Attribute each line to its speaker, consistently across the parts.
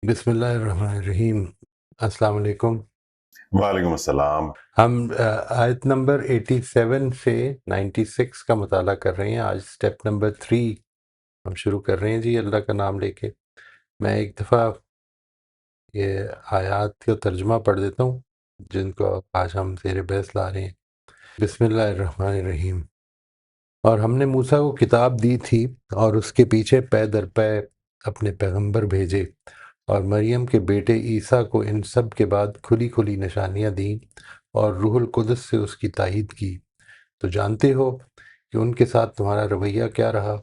Speaker 1: بسم اللہ الرحمن الرحیم۔ السلام علیکم۔
Speaker 2: وعلیکم السلام۔
Speaker 1: ہم آیت نمبر 87 سے 96 کا مطالعہ کر رہے ہیں۔ آج سٹیپ نمبر 3 ہم شروع کر رہے ہیں جی، اللہ کا نام لے کے۔ میں ایک دفعہ یہ آیات کا ترجمہ پڑھ دیتا ہوں جن کو آج ہم زیر بحث لا رہے ہیں۔ بسم اللہ الرحمن الرحیم۔ اور ہم نے موسیٰ کو کتاب دی تھی اور اس کے پیچھے پے در پے اپنے پیغمبر بھیجے، اور مریم کے بیٹے عیسیٰ کو ان سب کے بعد کھلی کھلی نشانیاں دیں اور روح القدس سے اس کی تائید کی۔ تو جانتے ہو کہ ان کے ساتھ تمہارا رویہ کیا رہا۔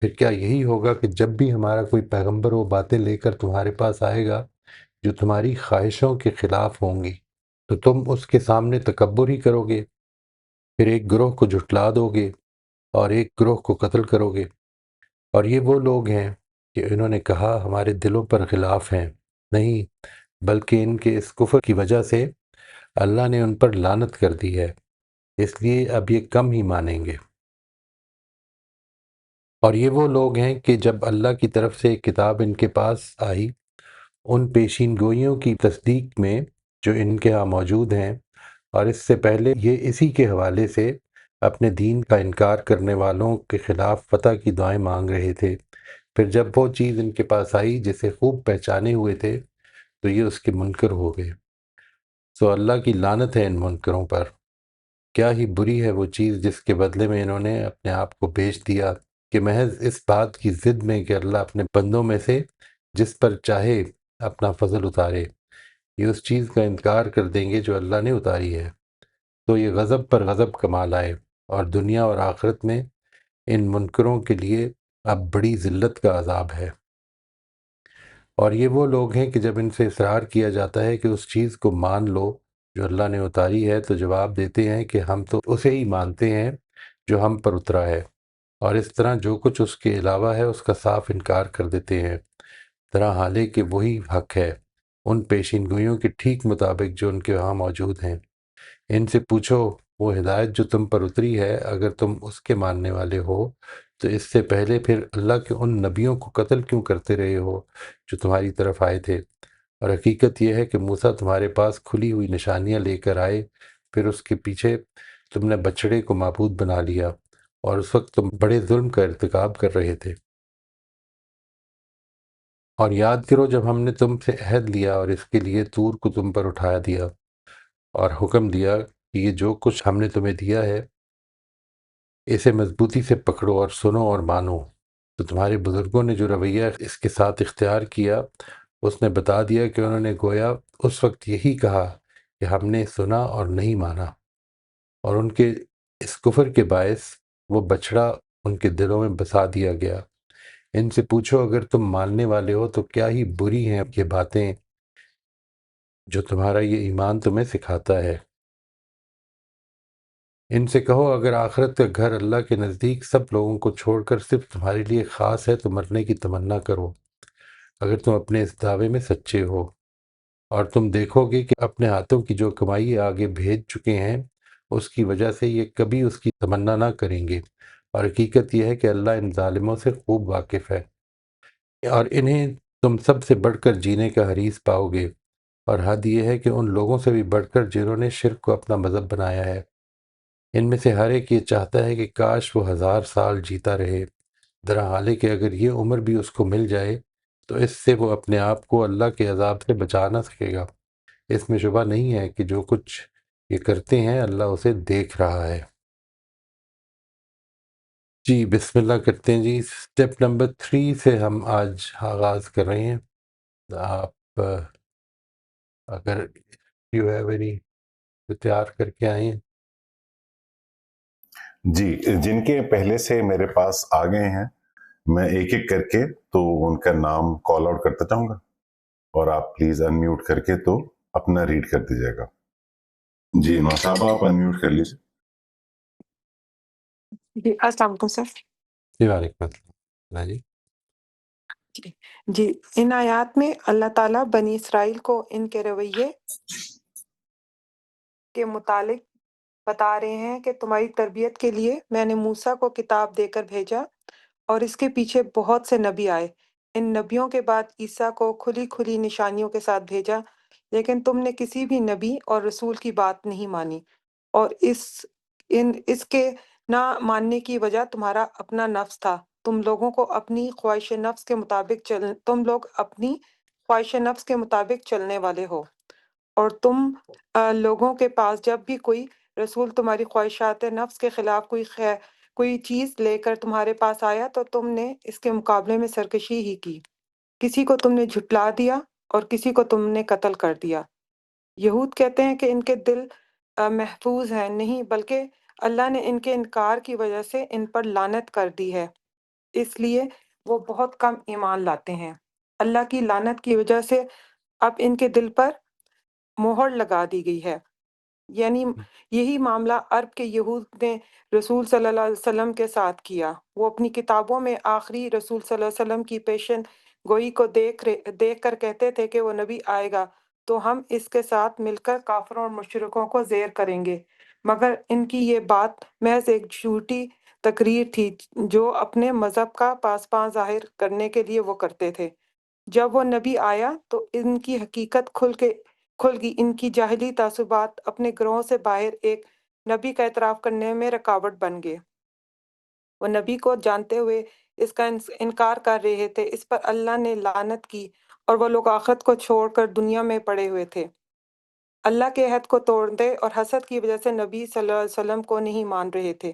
Speaker 1: پھر کیا یہی ہوگا کہ جب بھی ہمارا کوئی پیغمبر وہ باتیں لے کر تمہارے پاس آئے گا جو تمہاری خواہشوں کے خلاف ہوں گی، تو تم اس کے سامنے تکبر ہی کرو گے؟ پھر ایک گروہ کو جھٹلا دو گے اور ایک گروہ کو قتل کرو گے۔ اور یہ وہ لوگ ہیں کہ انہوں نے کہا ہمارے دلوں پر غلاف ہیں، نہیں بلکہ ان کے اس کفر کی وجہ سے اللہ نے ان پر لعنت کر دی ہے، اس لیے اب یہ کم ہی مانیں گے۔ اور یہ وہ لوگ ہیں کہ جب اللہ کی طرف سے ایک کتاب ان کے پاس آئی، ان پیشین گوئیوں کی تصدیق میں جو ان کے ہاں موجود ہیں، اور اس سے پہلے یہ اسی کے حوالے سے اپنے دین کا انکار کرنے والوں کے خلاف فتح کی دعائیں مانگ رہے تھے۔ پھر جب وہ چیز ان کے پاس آئی جسے خوب پہچانے ہوئے تھے تو یہ اس کے منکر ہو گئے۔ سو اللہ کی لعنت ہے ان منکروں پر۔ کیا ہی بری ہے وہ چیز جس کے بدلے میں انہوں نے اپنے آپ کو بیچ دیا، کہ محض اس بات کی ضد میں کہ اللہ اپنے بندوں میں سے جس پر چاہے اپنا فضل اتارے، یہ اس چیز کا انکار کر دیں گے جو اللہ نے اتاری ہے، تو یہ غضب پر غضب کما لائے، اور دنیا اور آخرت میں ان منکروں کے لیے اب بڑی ذلت کا عذاب ہے۔ اور یہ وہ لوگ ہیں کہ جب ان سے اصرار کیا جاتا ہے کہ اس چیز کو مان لو جو اللہ نے اتاری ہے، تو جواب دیتے ہیں کہ ہم تو اسے ہی مانتے ہیں جو ہم پر اترا ہے، اور اس طرح جو کچھ اس کے علاوہ ہے اس کا صاف انکار کر دیتے ہیں، طرح حالے کہ وہی حق ہے ان پیشین گوئیوں کے ٹھیک مطابق جو ان کے وہاں موجود ہیں۔ ان سے پوچھو وہ ہدایت جو تم پر اتری ہے، اگر تم اس کے ماننے والے ہو تو اس سے پہلے پھر اللہ کے ان نبیوں کو قتل کیوں کرتے رہے ہو جو تمہاری طرف آئے تھے؟ اور حقیقت یہ ہے کہ موسیٰ تمہارے پاس کھلی ہوئی نشانیاں لے کر آئے، پھر اس کے پیچھے تم نے بچڑے کو معبود بنا لیا، اور اس وقت تم بڑے ظلم کا ارتکاب کر رہے تھے۔ اور یاد کرو جب ہم نے تم سے عہد لیا اور اس کے لیے طور کو تم پر اٹھا دیا، اور حکم دیا کہ یہ جو کچھ ہم نے تمہیں دیا ہے اسے مضبوطی سے پکڑو اور سنو اور مانو۔ تو تمہارے بزرگوں نے جو رویہ اس کے ساتھ اختیار کیا، اس نے بتا دیا کہ انہوں نے گویا اس وقت یہی کہا کہ ہم نے سنا اور نہیں مانا، اور ان کے اس کفر کے باعث وہ بچڑا ان کے دلوں میں بسا دیا گیا۔ ان سے پوچھو اگر تم ماننے والے ہو تو کیا ہی بری ہیں یہ باتیں جو تمہارا یہ ایمان تمہیں سکھاتا ہے۔ ان سے کہو اگر آخرت کا گھر اللہ کے نزدیک سب لوگوں کو چھوڑ کر صرف تمہارے لیے خاص ہے تو مرنے کی تمنا کرو، اگر تم اپنے اس دعوے میں سچے ہو۔ اور تم دیکھو گے کہ اپنے ہاتھوں کی جو کمائی آگے بھیج چکے ہیں اس کی وجہ سے یہ کبھی اس کی تمنا نہ کریں گے، اور حقیقت یہ ہے کہ اللہ ان ظالموں سے خوب واقف ہے۔ اور انہیں تم سب سے بڑھ کر جینے کا حریص پاؤ گے، اور حد یہ ہے کہ ان لوگوں سے بھی بڑھ کر جنہوں نے شرک کو اپنا مذہب بنایا ہے۔ ان میں سے ہر ایک یہ چاہتا ہے کہ کاش وہ 1000 سال جیتا رہے، درا حالے کہ اگر یہ عمر بھی اس کو مل جائے تو اس سے وہ اپنے آپ کو اللہ کے عذاب سے بچا نہ سکے گا۔ اس میں شبہ نہیں ہے کہ جو کچھ یہ کرتے ہیں اللہ اسے دیکھ رہا ہے۔ جی بسم اللہ کرتے ہیں جی۔ سٹیپ نمبر 3 سے ہم آج آغاز کر رہے ہیں۔ آپ اگر یو ہیو اینی تو تیار کر کے آئیں۔
Speaker 2: جی، جن کے پہلے سے میرے پاس آ گئے ہیں میں ایک ایک کر کے تو ان کا نام کال آؤٹ کرتا چاہوں گا، اور آپ پلیز ان میوٹ کر کے تو اپنا ریڈ کر دیجیے گا۔ جی نوشابہ آپ ان میوٹ کر لیجیے۔
Speaker 3: جی السلام علیکم سر۔
Speaker 1: جی وعلیکم السلام جی۔
Speaker 3: جی ان آیات میں اللہ تعالیٰ بنی اسرائیل کو ان کے رویے کے متعلق بتا رہے ہیں کہ تمہاری تربیت کے لیے میں نے موسیٰ کو کتاب دے کر بھیجا، اور اس کے پیچھے بہت سے نبی آئے، ان نبیوں کے بعد عیسیٰ کو کھلی کھلی نشانیوں کے ساتھ بھیجا، لیکن تم نے کسی بھی نبی اور رسول کی بات نہیں مانی، اور اس کے نہ ماننے کی وجہ تمہارا اپنا نفس تھا۔ تم لوگ اپنی خواہش نفس کے مطابق چلنے والے ہو، اور تم لوگوں کے پاس جب بھی کوئی رسول تمہاری خواہشات نفس کے خلاف کوئی چیز لے کر تمہارے پاس آیا تو تم نے اس کے مقابلے میں سرکشی ہی کی۔ کسی کو تم نے جھٹلا دیا اور کسی کو تم نے قتل کر دیا۔ یہود کہتے ہیں کہ ان کے دل محفوظ ہیں، نہیں بلکہ اللہ نے ان کے انکار کی وجہ سے ان پر لعنت کر دی ہے، اس لیے وہ بہت کم ایمان لاتے ہیں۔ اللہ کی لعنت کی وجہ سے اب ان کے دل پر مہر لگا دی گئی ہے۔ یعنی یہی معاملہ عرب کے یہود نے رسول صلی اللہ علیہ وسلم کے ساتھ کیا۔ وہ اپنی کتابوں میں آخری رسول صلی اللہ علیہ وسلم کی پیشن گوئی کو دیکھ کر کہتے تھے کہ وہ نبی آئے گا تو ہم اس کے ساتھ مل کر کافروں اور مشرکوں کو زیر کریں گے، مگر ان کی یہ بات محض ایک جھوٹی تقریر تھی جو اپنے مذہب کا پاسباں ظاہر کرنے کے لیے وہ کرتے تھے۔ جب وہ نبی آیا تو ان کی حقیقت کھل گئی، ان کی جاہلی تعصبات اپنے گروہ سے باہر ایک نبی کا اعتراف کرنے میں رکاوٹ بن گئے۔ وہ نبی کو جانتے ہوئے اس کا انکار کر رہے تھے، اس پر اللہ نے لعنت کی، اور وہ لوگ آخرت کو چھوڑ کر دنیا میں پڑے ہوئے تھے۔ اللہ کے عہد کو توڑتے اور حسد کی وجہ سے نبی صلی اللہ علیہ وسلم کو نہیں مان رہے تھے۔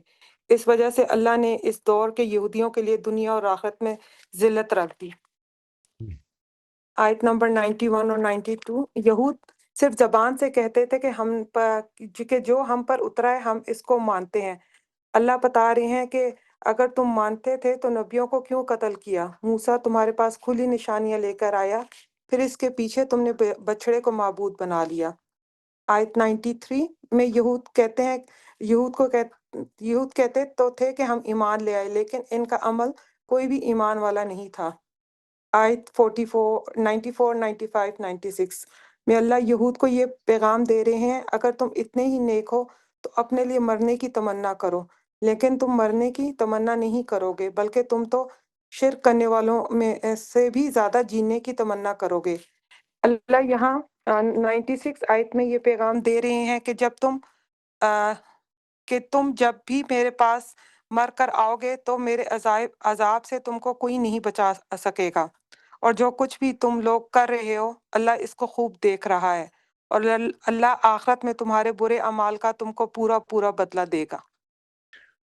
Speaker 3: اس وجہ سے اللہ نے اس دور کے یہودیوں کے لیے دنیا اور آخرت میں ذلت رکھ دی۔ آیت نمبر 91 اور 92۔ یہود صرف زبان سے کہتے تھے کہ جو ہم پر اترا ہے ہم اس کو مانتے ہیں۔ اللہ بتا رہے ہیں کہ اگر تم مانتے تھے تو نبیوں کو کیوں قتل کیا؟ موسیٰ تمہارے پاس کھلی نشانیاں لے کر آیا، پھر اس کے پیچھے تم نے بچڑے کو معبود بنا لیا۔ آیت 93 میں یہود کہتے تو تھے کہ ہم ایمان لے آئے، لیکن ان کا عمل کوئی بھی ایمان والا نہیں تھا۔ آیت 44، 94، 95، 96 میں اللہ یہود کو یہ پیغام دے رہے ہیں، اگر تم اتنے ہی نیک ہو تو اپنے لیے مرنے کی تمنا کرو، لیکن تم مرنے کی تمنا نہیں کرو گے، بلکہ تم تو شرک کرنے والوں میں سے بھی زیادہ جینے کی تمنا کرو گے۔ اللہ یہاں 96 آیت میں یہ پیغام دے رہے ہیں کہ تم جب بھی میرے پاس مر کر آؤ گے تو میرے عذاب سے تم کو کوئی نہیں بچا سکے گا، اور جو کچھ بھی تم لوگ کر رہے ہو اللہ اس کو خوب دیکھ رہا ہے، اور اللہ آخرت میں تمہارے برے اعمال کا تم کو پورا پورا بدلہ دے گا۔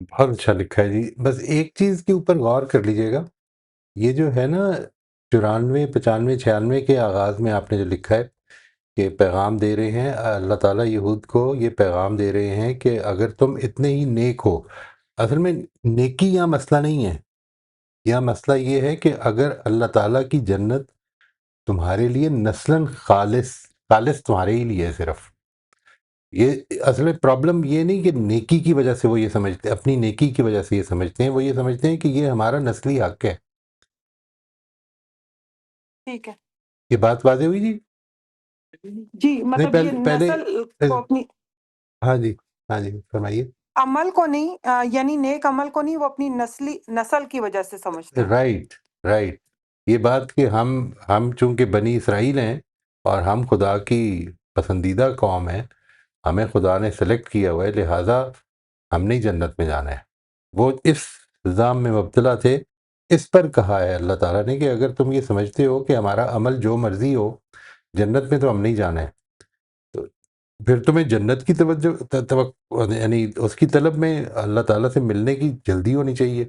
Speaker 1: بہت اچھا لکھا ہے جی۔ بس ایک چیز کے اوپر غور کر لیجئے گا، یہ جو ہے نا 94، 95، 96 کے آغاز میں آپ نے جو لکھا ہے کہ پیغام دے رہے ہیں، اللہ تعالیٰ یہود کو یہ پیغام دے رہے ہیں کہ اگر تم اتنے ہی نیک ہو، اصل میں نیکی یہاں مسئلہ نہیں ہے، یہاں مسئلہ یہ ہے کہ اگر اللہ تعالیٰ کی جنت تمہارے لیے نسلاً خالص تمہارے ہی لیے ہے صرف، یہ اصل میں پرابلم یہ نہیں کہ نیکی کی وجہ سے وہ یہ سمجھتے، اپنی نیکی کی وجہ سے یہ سمجھتے ہیں، وہ یہ سمجھتے ہیں کہ یہ ہمارا نسلی حق ہے۔
Speaker 3: ٹھیک ہے
Speaker 1: یہ بات واضح ہوئی جی؟
Speaker 3: جی،
Speaker 1: نہیں
Speaker 3: مطلب یہ
Speaker 1: پہلے
Speaker 3: نسل کو اپنی
Speaker 1: ہاں جی، ہاں جی فرمائیے۔
Speaker 3: عمل کو نہیں، یعنی نیک عمل کو نہیں، وہ اپنی نسل کی وجہ سے سمجھتے ہیں۔
Speaker 1: رائٹ، یہ بات کہ ہم چونکہ بنی اسرائیل ہیں اور ہم خدا کی پسندیدہ قوم ہیں، ہمیں خدا نے سلیکٹ کیا ہوا ہے، لہٰذا ہم نے جنت میں جانا ہے، وہ اس الزام میں مبتلا تھے۔ اس پر کہا ہے اللہ تعالیٰ نے کہ اگر تم یہ سمجھتے ہو کہ ہمارا عمل جو مرضی ہو جنت میں تو ہم نہیں جانا ہے، تو پھر تمہیں جنت کی توقع یعنی اس کی طلب میں اللہ تعالیٰ سے ملنے کی جلدی ہونی چاہیے۔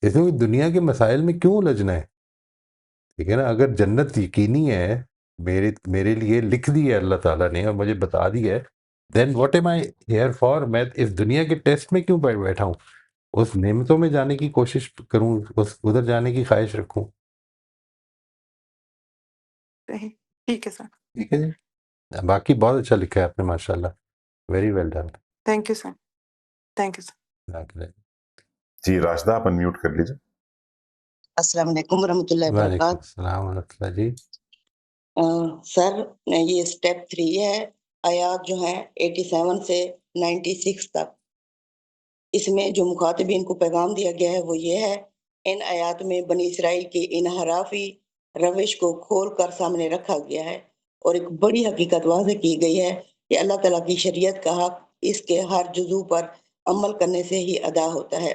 Speaker 1: اس لیے دنیا کے مسائل میں کیوں الجھنا ہے؟ ٹھیک ہے نا، اگر جنت یقینی ہے، میرے لیے لکھ دی ہے اللہ تعالیٰ نے اور مجھے بتا دی ہے، then what am I here for? میں اس دنیا کے ٹیسٹ میں کیوں بیٹھا ہوں؟ اس نعمتوں میں جانے کی کوشش کروں، ادھر جانے کی خواہش رکھوں۔
Speaker 3: صحیح، ٹھیک ہے سر،
Speaker 1: ٹھیک ہے جی، باقی بہت اچھا لکھا ہے آپ نے، ماشاء اللہ، very well done.
Speaker 3: Thank you sir, thank you sir.
Speaker 2: جی راشدہ آپ انمیوٹ کر لیجیے۔
Speaker 4: السلام علیکم ورحمۃ اللہ
Speaker 1: وعلیکم
Speaker 4: وبرکاتہ۔
Speaker 1: السلام ورحمۃ اللہ جی۔
Speaker 4: سر یہ اسٹیپ 3 ہے، آیات جو ہیں 87 سے 96 تک، اس میں جو مخاطبین کو پیغام دیا گیا ہے وہ یہ ہے ان آیات میں بنی اسرائیل کی انحرافی روش کو کھول کر سامنے رکھا گیا ہے اور ایک بڑی حقیقت واضح کی گئی ہے کہ اللہ تعالیٰ کی شریعت کا حق اس کے ہر جزو پر عمل کرنے سے ہی ادا ہوتا ہے۔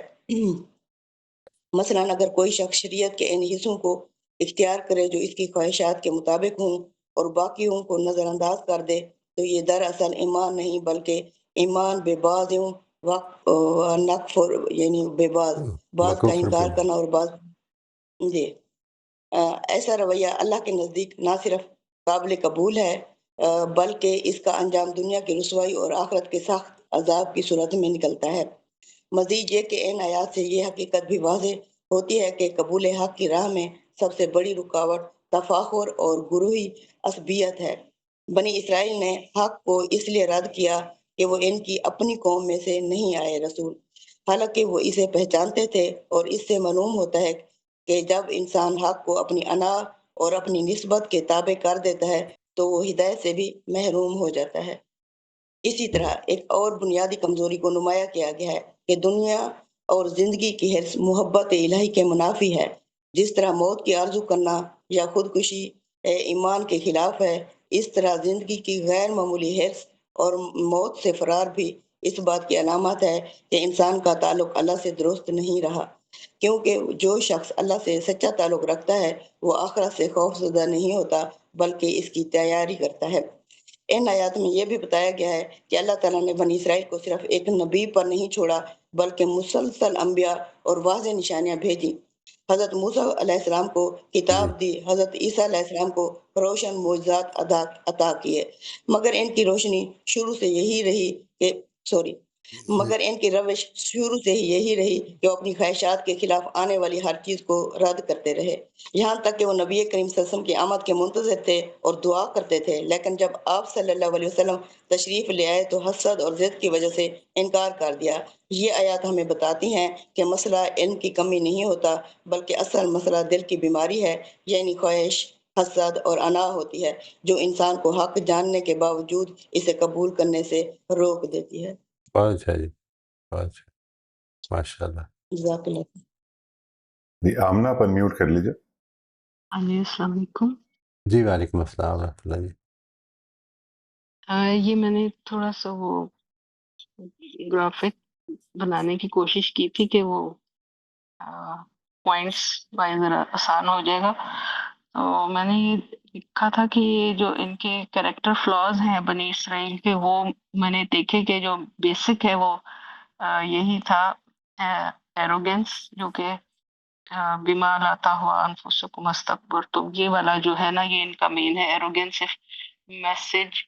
Speaker 4: مثلا اگر کوئی شخص شریعت کے ان حصوں کو اختیار کرے جو اس کی خواہشات کے مطابق ہوں اور باقیوں کو نظر انداز کر دے تو یہ دراصل ایمان نہیں بلکہ ایمان بے بعضوں نکفر یعنی بے بعض کا
Speaker 1: بکفر
Speaker 4: انکار
Speaker 1: باللہ۔
Speaker 4: کرنا اور بعض جی ایسا رویہ اللہ کے نزدیک نہ صرف قابل قبول ہے بلکہ اس کا انجام دنیا کی رسوائی اور آخرت کے سخت عذاب کی صورت میں نکلتا ہے۔ مزید یہ کہ ان آیات سے یہ حقیقت بھی واضح ہوتی ہے کہ قبول حق کی راہ میں سب سے بڑی رکاوٹ تفاخر اور گروہی عصبیت ہے۔ بنی اسرائیل نے حق کو اس لیے رد کیا کہ وہ ان کی اپنی قوم میں سے نہیں آئے رسول، حالانکہ وہ اسے پہچانتے تھے، اور اس سے معلوم ہوتا ہے کہ جب انسان حق کو اپنی انا اور اپنی نسبت کے تابع کر دیتا ہے تو وہ ہدایت سے بھی محروم ہو جاتا ہے۔ اسی طرح ایک اور بنیادی کمزوری کو نمایاں کیا گیا ہے کہ دنیا اور زندگی کی حرص محبت الہی کے منافی ہے۔ جس طرح موت کی آرزو کرنا یا خودکشی ایمان کے خلاف ہے، اس طرح زندگی کی غیر معمولی حرص اور موت سے فرار بھی اس بات کی علامت ہے کہ انسان کا تعلق اللہ سے درست نہیں رہا، کیونکہ جو شخص اللہ سے سچا تعلق رکھتا ہے وہ آخرت سے خوف زدہ نہیں ہوتا بلکہ اس کی تیاری کرتا ہے۔ ان آیات میں یہ بھی بتایا گیا ہے کہ اللہ تعالیٰ نے بنی اسرائیل کو صرف ایک نبی پر نہیں چھوڑا بلکہ مسلسل انبیاء اور واضح نشانیاں بھیجی۔ حضرت موسیٰ علیہ السلام کو
Speaker 1: جی
Speaker 4: کتاب دی، حضرت عیسیٰ علیہ السلام کو روشن معجزات عطا کیے، مگر ان کی روشنی شروع سے یہی رہی کہ مگر ان کی روش شروع سے ہی یہی رہی کہ وہ اپنی خواہشات کے خلاف آنے والی ہر چیز کو رد کرتے رہے، یہاں تک کہ وہ نبی کریم صلی اللہ علیہ وسلم کی آمد کے منتظر تھے اور دعا کرتے تھے، لیکن جب آپ صلی اللہ علیہ وسلم تشریف لے آئے تو حسد اور ضد کی وجہ سے انکار کر دیا۔ یہ آیات ہمیں بتاتی ہیں کہ مسئلہ علم کی کمی نہیں ہوتا بلکہ اصل مسئلہ دل کی بیماری ہے، یعنی خواہش، حسد اور انا ہوتی ہے جو انسان کو حق جاننے کے باوجود اسے قبول کرنے سے روک دیتی ہے۔
Speaker 1: بہت اچھا جی، بہت اچھا، ماشاء اللہ۔
Speaker 4: جزاک اللہ۔
Speaker 2: جی آمنہ پر میوٹ کر لیجیے۔
Speaker 5: السلام علیکم۔
Speaker 1: جی وعلیکم السلام ورحمۃ اللہ جی۔
Speaker 5: یہ میں نے تھوڑا سا وہ گرافک بنانے کی کوشش کی تھی کہ وہ پوائنٹس وائز ذرا آسان ہو جائے گا، تو میں نے یہ لکھا تھا کہ یہ جو ان کے کریکٹر فلاز ہیں بنی اسرائیل کے، وہ میں نے دیکھے کہ جو بیسک ہے وہ یہی تھا، ایروگینس، جو کہ بما لاتا ہوا انفسکم استکبر، تو یہ والا جو ہے نا یہ ان کا مین ہے، arrogance message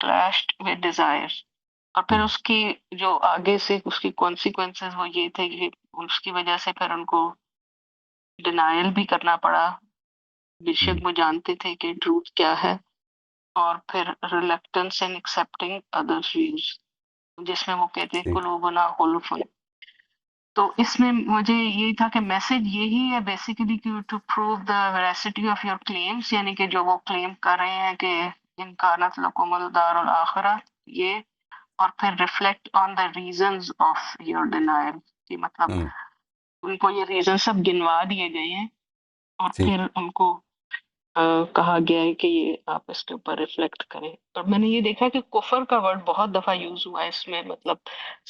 Speaker 5: clashed with desire، اور پھر اس کی جو آگے سے اس کی کانسیکوینسز وہ یہ تھے کہ اس کی وجہ سے پھر ان کو ڈینائل بھی کرنا پڑا، بے شک وہ جانتے تھے کہ ٹروتھ کیا ہے، اور پھر ریلیکٹنس ان ایکسیپٹنگ ادر ویوز، جس میں وہ کہتے ہیں قلوبنا غلف۔ تو اس میں مجھے یہ تھا کہ میسج یہی ہے بیسیکلی کہ to prove the veracity of your claims, یعنی کہ جو وہ کلیم کر رہے ہیں کہ ان کانت لکم الدار الاخرہ، یہ، اور پھر reflect on the reasons of your denial, کہ مطلب ان کو یہ ریزن سب گنوا دیے گئے ہیں، اور پھر ان کو کہا گیا ہے کہ یہ آپ اس کے اوپر ریفلیکٹ کریں۔ اور میں نے یہ دیکھا کہ کفر کا ورڈ بہت دفعہ یوز ہوا ہے اس میں، مطلب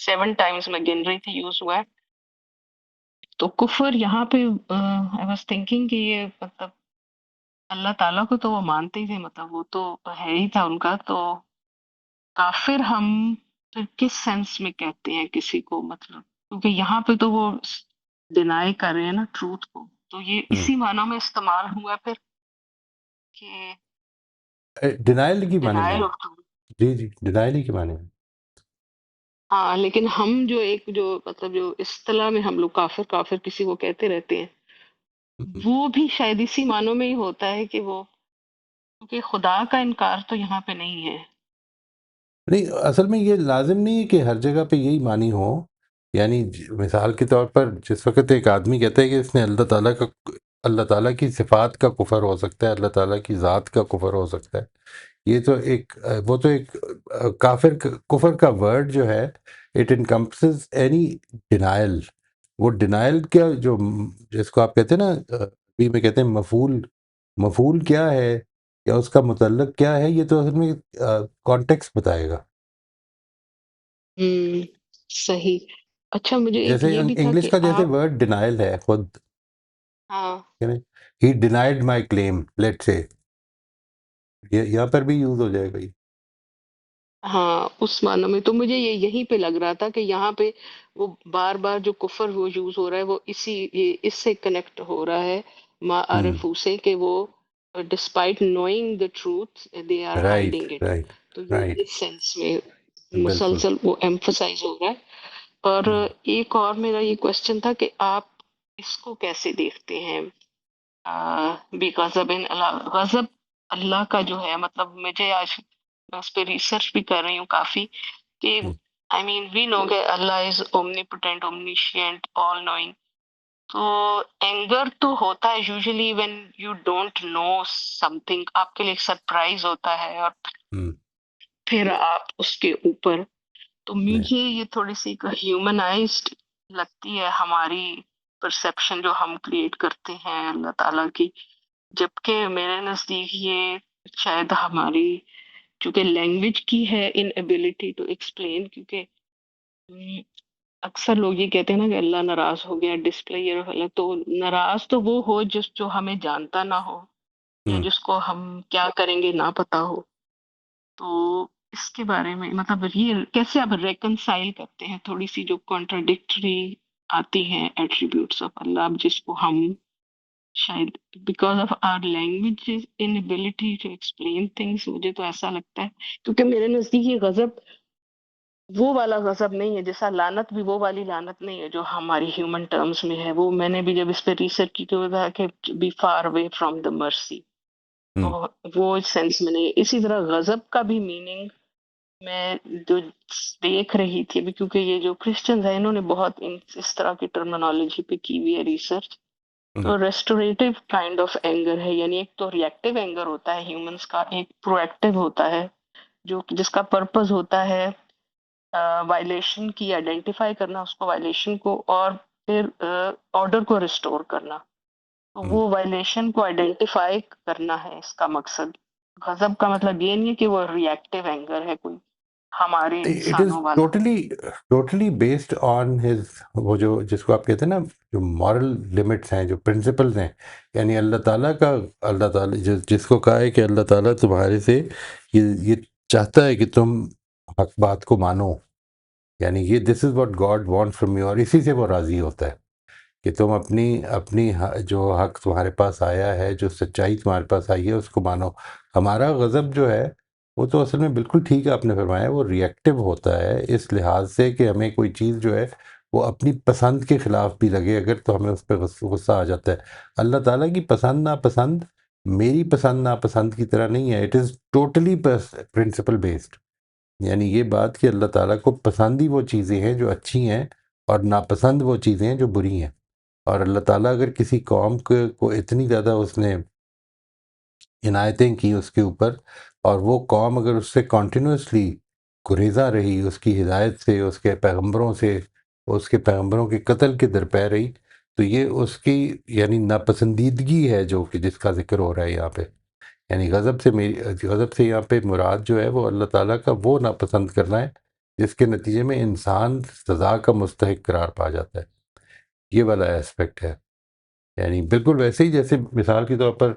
Speaker 5: 7 ٹائمز میں گن رہی تھی یوز ہوا ہے۔ تو کفر یہاں پہ آئی واز تھنکنگ کہ یہ مطلب اللہ تعالیٰ کو تو وہ مانتے ہی تھے، مطلب وہ تو ہے ہی تھا ان کا، تو کافر ہم پھر کس سینس میں کہتے ہیں کسی کو، مطلب کیونکہ یہاں پہ تو وہ ڈینائی کر رہے ہیں نا ٹروتھ کو، تو یہ اسی معنوں میں استعمال ہوا پھر کہ
Speaker 1: ڈینائل کی معنی میں،
Speaker 5: ڈینائل آف ٹروتھ۔
Speaker 1: جی جی ڈینائل ہی کے معنی میں۔
Speaker 5: ہاں، لیکن ہم جو ایک جو مطلب جو اصطلاح میں ہم لوگ کافر کافر کسی کو کہتے رہتے ہیں، وہ بھی شاید اسی معنوں میں ہی ہوتا ہے کہ وہ، کیونکہ خدا کا انکار تو یہاں پہ نہیں ہے۔
Speaker 1: نہیں، اصل میں یہ لازم نہیں ہے کہ ہر جگہ پہ یہی معنی ہو، یعنی مثال کے طور پر جس وقت ایک آدمی کہتا ہے کہ اس نے اللہ تعالیٰ کی صفات کا کفر ہو سکتا ہے، اللہ تعالیٰ کی ذات کا کفر ہو سکتا ہے، یہ تو وہ تو ایک کفر کا ورڈ جو ہے اٹ انکمپسز اینی ڈینائل وہ ڈینائل کیا جو جس کو آپ کہتے ہیں نا عربی میں کہتے ہیں مفعول کیا ہے یا اس کا متعلق کیا ہے، یہ تو اصل میں کانٹیکسٹ بتائے گا.
Speaker 5: ہوں صحیح. اچھا مجھے ایک
Speaker 1: جیسے
Speaker 5: یہ بھی تھا
Speaker 1: انگلش
Speaker 5: کہ
Speaker 1: کا جیسے
Speaker 5: آپ
Speaker 1: ورڈ ڈینائل ہے خود،
Speaker 5: ہاں
Speaker 1: ہی ڈینائڈ مائی کلیم لیٹ سے، یہاں پر بھی یوز ہو جائے گا یہ.
Speaker 5: ہاں اس معنی میں تو مجھے یہ یہیں پہ لگ رہا تھا کہ یہاں پہ وہ بار بار جو کفر وہ یوز ہو رہا ہے وہ اس سے کنیکٹ ہو رہا ہے ما عرفو سے، کہ وہ despite knowing the truth they are
Speaker 1: right
Speaker 5: hiding it.
Speaker 1: Right
Speaker 5: تو یہ
Speaker 1: رائٹ،
Speaker 5: اس سینس میں
Speaker 1: بالکل.
Speaker 5: مسلسل وہ ایمفسائز ہو رہا ہے. اور ایک اور میرا یہ کوشچن تھا کہ آپ اس کو کیسے دیکھتے ہیں؟ غضب اللہ، غضب اللہ کا جو ہے، مطلب مجھے آج میں اس پہ ریسرچ بھی کر رہی ہوں کافی کہ آئی مین وی نو کہ اللہ از اومنیپوٹینٹ، اومنیشینٹ، آل نوئنگ. تو اینگر تو ہوتا ہے usually when you don't know something, آپ کے لیے ایک سرپرائز ہوتا ہے اور پھر آپ اس کے اوپر. تو مجھے یہ تھوڑی سی ہیومنائزڈ لگتی ہے ہماری پرسیپشن جو ہم کریٹ کرتے ہیں اللہ تعالیٰ کی، جبکہ میرے نزدیک یہ شاید ہماری چونکہ لینگویج کی ہے ان ایبلٹی ٹو ایکسپلین، کیونکہ اکثر لوگ یہ کہتے ہیں نا کہ اللہ ناراض ہو گیا، ڈسپلے یہ الگ. تو ناراض تو وہ ہو جو ہمیں جانتا نہ ہو یا جس کو ہم کیا کریں گے نہ پتا ہو. تو اس کے بارے میں مطلب یہ کیسے آپ ریکنسائل کرتے ہیں تھوڑی سی جو کانٹراڈکٹری آتی ہیں ایٹریبیوٹس آف اللہ، اب جس کو ہم شاید because of our language inability to explain things, مجھے تو ایسا لگتا ہے. کیونکہ میرے نزدیک یہ غضب وہ والا غضب نہیں ہے، جیسا لعنت بھی وہ والی لعنت نہیں ہے جو ہماری ہیومن ٹرمز میں ہے. وہ میں نے بھی جب اس پہ ریسرچ کی تو تھا کہ be far away from the mercy. تو وہ سینس میں نہیں. اسی طرح غضب کا بھی میننگ میں جو دیکھ رہی تھی ابھی، کیونکہ یہ جو کرسچنز ہیں انہوں نے بہت اس طرح کی ٹرمنالوجی پہ کی ہوئی ہے ریسرچ. تو ریسٹوریٹو کائنڈ آف اینگر ہے، یعنی ایک تو ریئیکٹیو اینگر ہوتا ہے ہیومنس کا، ایک پرو ہوتا ہے جو جس کا پرپز ہوتا ہے وائلیشن کی آئیڈینٹیفائی کرنا، اس کو وائلیشن کو، اور پھر آرڈر کو ریسٹور کرنا. تو وہ وائلیشن کو آئیڈینٹیفائی کرنا ہے اس کا مقصد. غضب کا مطلب یہ نہیں ہے کہ وہ ریئیکٹیو اینگر ہے کوئی ہمارے
Speaker 1: اٹ از
Speaker 5: انسانوں والا.
Speaker 1: ٹوٹلی بیسڈ آن ہز، وہ جو جس کو آپ کہتے ہیں نا جو مورل لمٹس ہیں، جو پرنسپلز ہیں. یعنی اللہ تعالیٰ کا، اللہ تعالیٰ جس کو کہا ہے کہ اللہ تعالیٰ تمہارے سے یہ چاہتا ہے کہ تم حق بات کو مانو. یعنی یہ this is what God want from you, اور اسی سے وہ راضی ہوتا ہے کہ تم اپنی جو حق تمہارے پاس آیا ہے، جو سچائی تمہارے پاس آئی ہے، اس کو مانو. ہمارا غضب جو ہے وہ تو اصل میں بالکل ٹھیک ہے آپ نے فرمایا، وہ ریئیکٹیو ہوتا ہے اس لحاظ سے کہ ہمیں کوئی چیز جو ہے وہ اپنی پسند کے خلاف بھی لگے اگر تو ہمیں اس پہ غصہ آ جاتا ہے. اللہ تعالیٰ کی پسند ناپسند میری پسند ناپسند کی طرح نہیں ہے، it is totally principle based. یعنی یہ بات کہ اللہ تعالیٰ کو پسند ہی وہ چیزیں ہیں جو اچھی ہیں اور ناپسند وہ چیزیں ہیں جو بری ہیں. اور اللہ تعالیٰ اگر کسی قوم کو اتنی زیادہ اس نے عنایتیں کی اس کے اوپر، اور وہ قوم اگر اس سے کنٹینیوسلی گریزہ رہی، اس کی ہدایت سے، اس کے پیغمبروں سے، اس کے پیغمبروں کے قتل کے درپے رہی، تو یہ اس کی یعنی ناپسندیدگی ہے جو کہ جس کا ذکر ہو رہا ہے یہاں پہ. یعنی غضب سے یہاں پہ مراد جو ہے وہ اللہ تعالیٰ کا وہ ناپسند کرنا ہے جس کے نتیجے میں انسان سزا کا مستحق قرار پا جاتا ہے. یہ والا ایسپیکٹ ہے. یعنی بالکل ویسے ہی جیسے مثال کے طور پر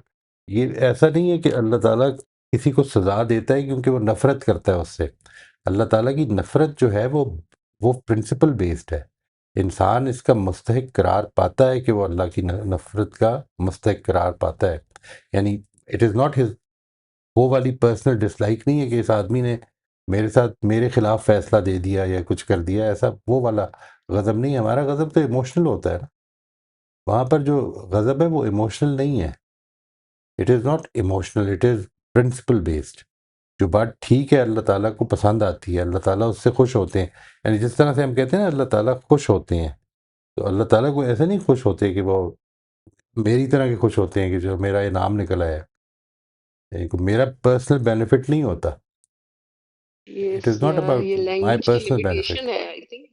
Speaker 1: یہ ایسا نہیں ہے کہ اللہ تعالیٰ کسی کو سزا دیتا ہے کیونکہ وہ نفرت کرتا ہے اس سے. اللہ تعالیٰ کی نفرت جو ہے وہ پرنسپل بیسڈ ہے. انسان اس کا مستحق قرار پاتا ہے کہ وہ اللہ کی نفرت کا مستحق قرار پاتا ہے. یعنی اٹ از ناٹ ہز، وہ والی پرسنل ڈس لائک نہیں ہے کہ اس آدمی نے میرے خلاف فیصلہ دے دیا یا کچھ کر دیا، ایسا وہ والا غضب نہیں ہے. ہمارا غضب تو ایموشنل ہوتا ہے نا، وہاں پر جو غضب ہے وہ ایموشنل نہیں ہے. It is not emotional, it is principle based. جو بات ٹھیک ہے اللہ تعالیٰ کو پسند آتی ہے، اللہ تعالیٰ اس سے خوش ہوتے ہیں. یعنی جس طرح سے ہم کہتے ہیں نا اللہ تعالیٰ خوش ہوتے ہیں، تو اللہ تعالیٰ کو ایسے نہیں خوش ہوتے کہ وہ میری طرح کے خوش ہوتے ہیں کہ جو میرا انعام نکل آیا. یعنی کوئی میرا پرسنل بینیفٹ نہیں ہوتا. اٹ از ناٹ اباؤٹ
Speaker 5: یہ
Speaker 1: مائی
Speaker 5: لینگویج کی
Speaker 1: پرسنل بینیفٹ.
Speaker 5: لمیٹیشن ہے آئی تھنک،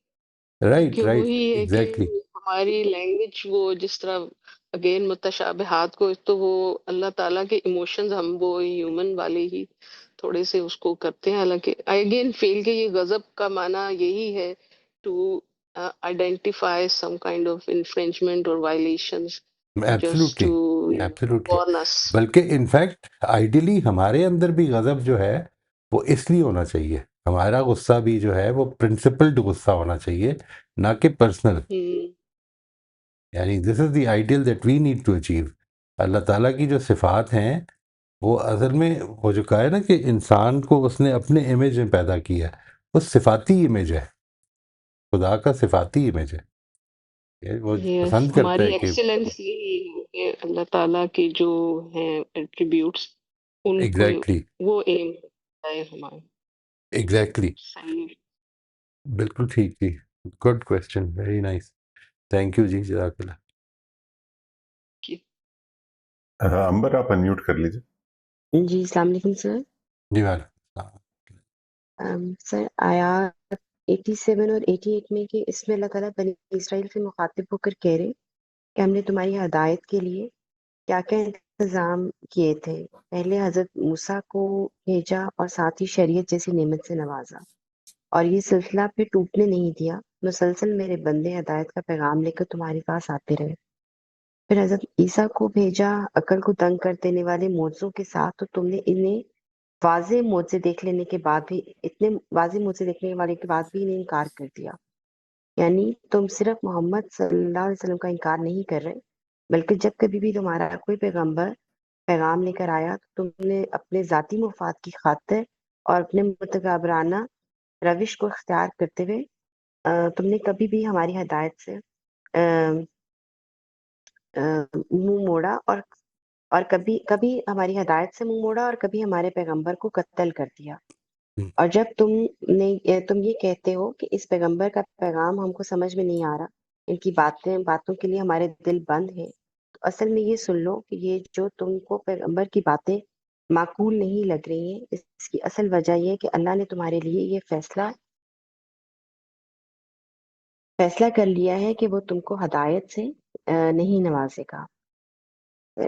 Speaker 1: رائٹ
Speaker 5: کیونکہ
Speaker 1: رائٹ
Speaker 5: وہی ہے کہ
Speaker 1: ایگزیکٹلی.
Speaker 5: ہماری لینگویج وہ جس طرح اگین متشابہات کو تو وہ اللہ تعالیٰ کے ایموشنز ہم وہ ہیومن والے ہی تھوڑے سے اس کو کرتے ہیں. حالانکہ اگین فیل کہ یہ غضب کا معنی یہی ہے to identify some kind of infringement اور violations just
Speaker 1: absolutely,
Speaker 5: to
Speaker 1: absolutely.
Speaker 5: Warn us.
Speaker 1: بلکہ انفیکٹ آئیڈیلی ہمارے اندر بھی غضب جو ہے وہ اس لیے ہونا چاہیے، ہمارا غصہ بھی جو ہے وہ پرنسپلڈ غصہ ہونا چاہیے، نہ کہ پرسنل. یعنی this is the ideal that we need to achieve. Allah تعالیٰ کی جو صفات ہیں وہ اصل میں وہ جو کہا ہے نا کہ انسان کو اس نے اپنے امیج میں پیدا کیا ہے، وہ صفاتی امیج ہے، خدا کا صفاتی امیج ہے. وہ
Speaker 5: یس،
Speaker 1: پسند کرتا
Speaker 5: ہماری
Speaker 1: ہے کہ
Speaker 5: ایکسیلنس یہی ہے کہ اللہ تعالیٰ کی جو ہیں ایٹریبیوٹس ان کو
Speaker 1: ایگزیکٹلی
Speaker 5: وہ ایم ہے ہمارا.
Speaker 1: ایگزیکٹلی
Speaker 5: صحیح.
Speaker 1: بالکل ٹھیک تھی. Good question, very nice. Thank you جی، جزاک اللہ.
Speaker 2: امبر آپ انمیوٹ کر لیجیے.
Speaker 6: جی السلام علیکم سر.
Speaker 1: جی وعلیکم السلام.
Speaker 6: سر آیات 87 اور 88 میں کہ اس میں اللہ تعالیٰ بنی اسرائیل سے مخاطب ہو کر کہہ رہے کہ ہم نے تمہاری ہدایت کے لیے کیا کیا انتظام کیے تھے. پہلے حضرت موسیٰ کو بھیجا اور ساتھ ہی شریعت جیسی نعمت سے نوازا، اور یہ سلسلہ پھر ٹوٹنے نہیں دیا. مسلسل میرے بندے ہدایت کا پیغام لے کر تمہارے پاس آتے رہے. پھر حضرت عیسیٰ کو بھیجا عقل کو تنگ کر دینے والے معجزوں کے ساتھ، تو تم نے انہیں واضح معجزے دیکھ لینے کے بعد بھی اتنے واضح معجزے دیکھنے والے کے بعد بھی انہیں انکار کر دیا. یعنی تم صرف محمد صلی اللہ علیہ وسلم کا انکار نہیں کر رہے، بلکہ جب کبھی بھی تمہارا کوئی پیغمبر پیغام لے کر آیا تو تم نے اپنے ذاتی مفاد کی خاطر اور اپنے متکبرانہ روش کو اختیار کرتے ہوئے تم نے کبھی بھی ہماری ہدایت سے منہ موڑا، اور کبھی کبھی ہماری ہدایت سے منہ موڑا، اور کبھی ہمارے پیغمبر کو قتل کر دیا. اور جب تم یہ کہتے ہو کہ اس پیغمبر کا پیغام ہم کو سمجھ میں نہیں آ رہا، ان کی باتوں کے لیے ہمارے دل بند ہیں، تو اصل میں یہ سن لو کہ یہ جو تم کو پیغمبر کی باتیں معقول نہیں لگ رہی ہیں، اس کی اصل وجہ یہ ہے کہ اللہ نے تمہارے لیے یہ فیصلہ کر لیا ہے کہ وہ تم کو ہدایت سے نہیں نوازے گا.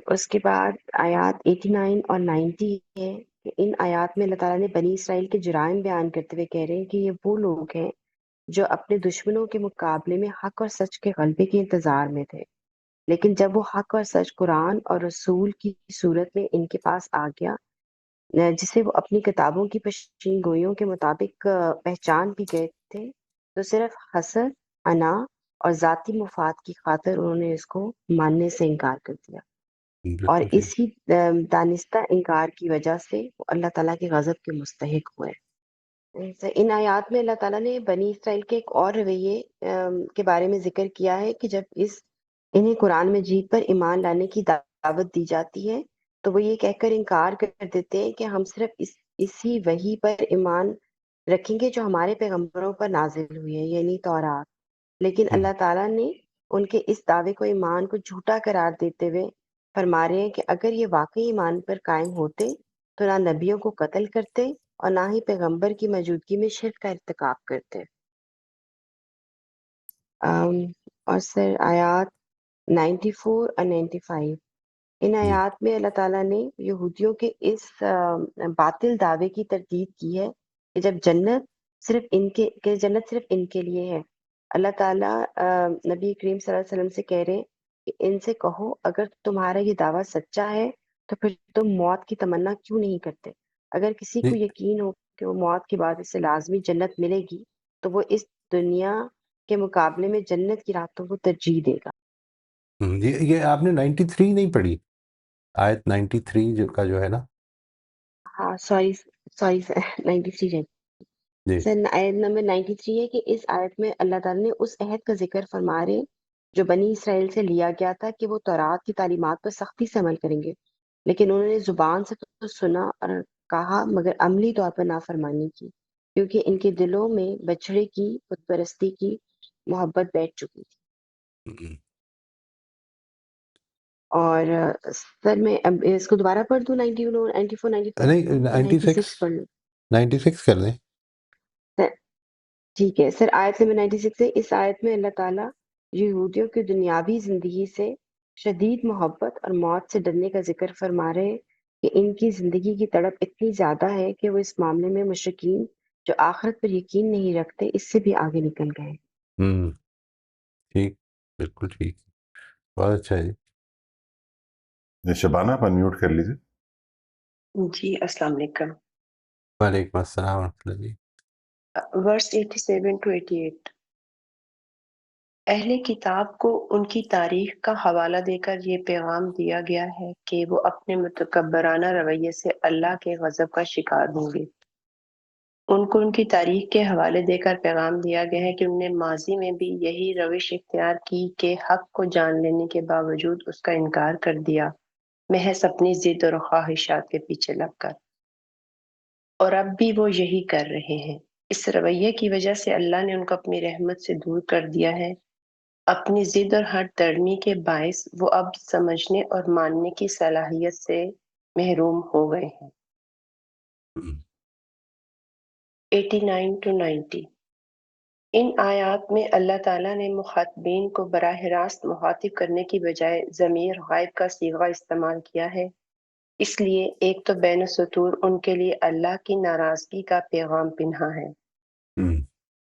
Speaker 6: اس کے بعد آیات 89 اور 90 ہے کہ ان آیات میں اللہ تعالیٰ نے بنی اسرائیل کے جرائم بیان کرتے ہوئے کہہ رہے ہیں کہ یہ وہ لوگ ہیں جو اپنے دشمنوں کے مقابلے میں حق اور سچ کے غلبے کے انتظار میں تھے، لیکن جب وہ حق اور سچ قرآن اور رسول کی صورت میں ان کے پاس آ گیا، جسے وہ اپنی کتابوں کی پیشین گوئیوں کے مطابق پہچان بھی گئے تھے، تو صرف حسد، انا اور ذاتی مفاد کی خاطر انہوں نے اس کو ماننے سے انکار کر دیا. اور
Speaker 1: بالکل ٹھیک.
Speaker 6: اسی دانستہ انکار کی وجہ سے وہ اللہ تعالیٰ کے غضب کے مستحق ہوئے. ان آیات میں اللہ تعالیٰ نے بنی اسرائیل کے ایک اور رویے کے بارے میں ذکر کیا ہے کہ جب انہیں قرآن مجید پر ایمان لانے کی دعوت دی جاتی ہے تو وہ یہ کہہ کر انکار کر دیتے ہیں کہ ہم صرف اسی وحی پر ایمان رکھیں گے جو ہمارے پیغمبروں پر نازل ہوئی ہے، یعنی تورات. لیکن اللہ تعالیٰ نے ان کے اس دعوے کو ایمان کو جھوٹا قرار دیتے ہوئے فرما رہے ہیں کہ اگر یہ واقعی ایمان پر قائم ہوتے تو نہ نبیوں کو قتل کرتے اور نہ ہی پیغمبر کی موجودگی میں شرک کا ارتکاب کرتے. اور سر آیات 94 اور 95 ان آیات میں اللہ تعالیٰ نے یہودیوں کے اس باطل دعوے کی تردید کی ہے کہ جنت صرف ان کے لیے ہے. اللہ تعالیٰ نبی کریم صلی اللہ علیہ وسلم سے کہہ رہے ہیں کہ ان سے کہو اگر تمہارا یہ دعویٰ سچا ہے تو پھر تم موت کی تمنا کیوں نہیں کرتے؟ اگر کسی کو یقین ہو کہ وہ موت کے بعد اسے لازمی جنت ملے گی تو وہ اس دنیا کے مقابلے میں جنت کی راتوں کو ترجیح دے گا.
Speaker 1: یہ آپ نے 93 نہیں پڑھی؟ آیت 93 کا جو ہے نا.
Speaker 6: ہاں سوری سر 93 ہے
Speaker 1: جی
Speaker 6: سر. آیت نمبر 93 ہے کہ اس آیت میں اللہ تعالیٰ نے اس عہد کا ذکر فرما رہے جو بنی اسرائیل سے لیا گیا تھا کہ وہ تورات کی تعلیمات پر سختی سے عمل کریں گے، لیکن انہوں نے زبان سے تو سنا اور کہا مگر عملی طور پر نافرمانی کی، کیونکہ ان کے دلوں میں بچڑے کی بت پرستی کی محبت بیٹھ چکی تھی. اور سر میں اس کو دوبارہ پڑھ دوں 94 95
Speaker 1: نہیں
Speaker 6: 96 پڑھ لوں؟
Speaker 1: 96 کر دیں.
Speaker 6: ٹھیک ہے سر. آیت نمبر 96 ہے. اس آیت میں اللہ تعالیٰ یہودیوں کی دنیاوی زندگی سے شدید محبت اور موت سے ڈرنے کا ذکر فرما رہے ہیں کہ ان کی زندگی کی تڑپ اتنی زیادہ ہے کہ وہ اس معاملے میں مشرکین جو آخرت پر یقین نہیں رکھتے اس سے بھی آگے نکل گئے۔
Speaker 1: ٹھیک، بالکل ٹھیک، بہت اچھا ہے۔
Speaker 2: شبانہ آپ انمیوٹ کر لیجیے۔
Speaker 7: جی السلام علیکم۔
Speaker 1: وعلیکم السلام ورحمۃ اللہ جی۔
Speaker 7: ورس 87 to 88 اہل کتاب کو ان کی تاریخ کا حوالہ دے کر یہ پیغام دیا گیا ہے کہ وہ اپنے متکبرانہ رویے سے اللہ کے غضب کا شکار ہوں گے۔ ان کو ان کی تاریخ کے حوالے دے کر پیغام دیا گیا ہے کہ انہوں نے ماضی میں بھی یہی روش اختیار کی کہ حق کو جان لینے کے باوجود اس کا انکار کر دیا، محض اپنی ضد اور خواہشات کے پیچھے لگ کر، اور اب بھی وہ یہی کر رہے ہیں۔ اس رویے کی وجہ سے اللہ نے ان کو اپنی رحمت سے دور کر دیا ہے۔ اپنی ضد اور ہٹ درمی کے باعث وہ اب سمجھنے اور ماننے کی صلاحیت سے محروم ہو گئے ہیں۔ 89 to 90 ان آیات میں اللہ تعالیٰ نے مخاطبین کو براہ راست مخاطب کرنے کی بجائے ضمیر غائب کا صیغہ استعمال کیا ہے۔ اس لیے ایک تو بین السطور ان کے لیے اللہ کی ناراضگی کا پیغام پنہا ہے،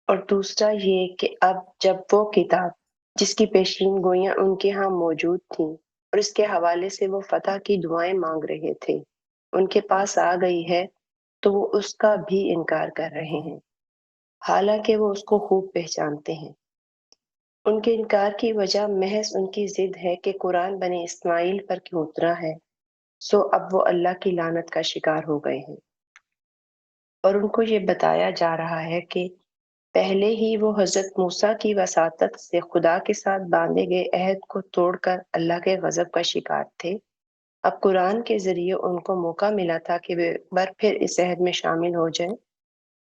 Speaker 7: اور دوسرا یہ کہ اب جب وہ کتاب جس کی پیشین گوئیاں ان کے ہاں موجود تھیں اور اس کے حوالے سے وہ فتح کی دعائیں مانگ رہے تھے ان کے پاس آ گئی ہے تو وہ اس کا بھی انکار کر رہے ہیں، حالانکہ وہ اس کو خوب پہچانتے ہیں۔ ان کے انکار کی وجہ محض ان کی ضد ہے کہ قرآن بنی اسماعیل پر کیوں اترا ہے، سو اب وہ اللہ کی لعنت کا شکار ہو گئے ہیں۔ اور ان کو یہ بتایا جا رہا ہے کہ پہلے ہی وہ حضرت موسیٰ کی وساطت سے خدا کے ساتھ باندھے گئے عہد کو توڑ کر اللہ کے غضب کا شکار تھے۔ اب قرآن کے ذریعے ان کو موقع ملا تھا کہ وہ ایک بار پھر اس عہد میں شامل ہو جائیں،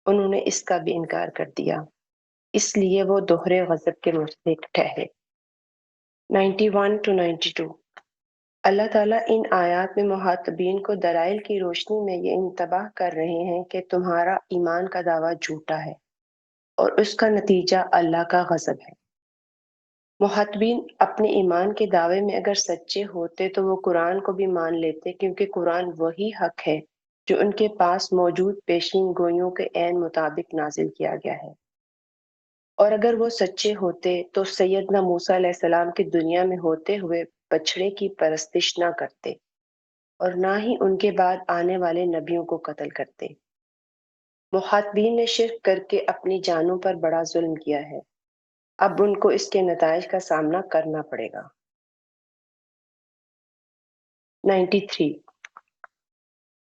Speaker 7: انہوں نے اس کا بھی انکار کر دیا، اس لیے وہ دوہرے غضب کے مستحق ٹھہرے۔ 91 to 92 اللہ تعالیٰ ان آیات میں مخاطبین کو دلائل کی روشنی میں یہ انتباہ کر رہے ہیں کہ تمہارا ایمان کا دعویٰ جھوٹا ہے اور اس کا نتیجہ اللہ کا غضب ہے۔ مخاطبین اپنے ایمان کے دعوے میں اگر سچے ہوتے تو وہ قرآن کو بھی مان لیتے، کیونکہ قرآن وہی حق ہے جو ان کے پاس موجود پیشین گوئیوں کے عین مطابق نازل کیا گیا ہے۔ اور اگر وہ سچے ہوتے تو سیدنا موسیٰ علیہ السلام کی دنیا میں ہوتے ہوئے بچھڑے کی پرستش نہ کرتے اور نہ ہی ان کے بعد آنے والے نبیوں کو قتل کرتے۔ مخاطبین نے شرک کر کے اپنی جانوں پر بڑا ظلم کیا ہے، اب ان کو اس کے نتائج کا سامنا کرنا پڑے گا۔ 93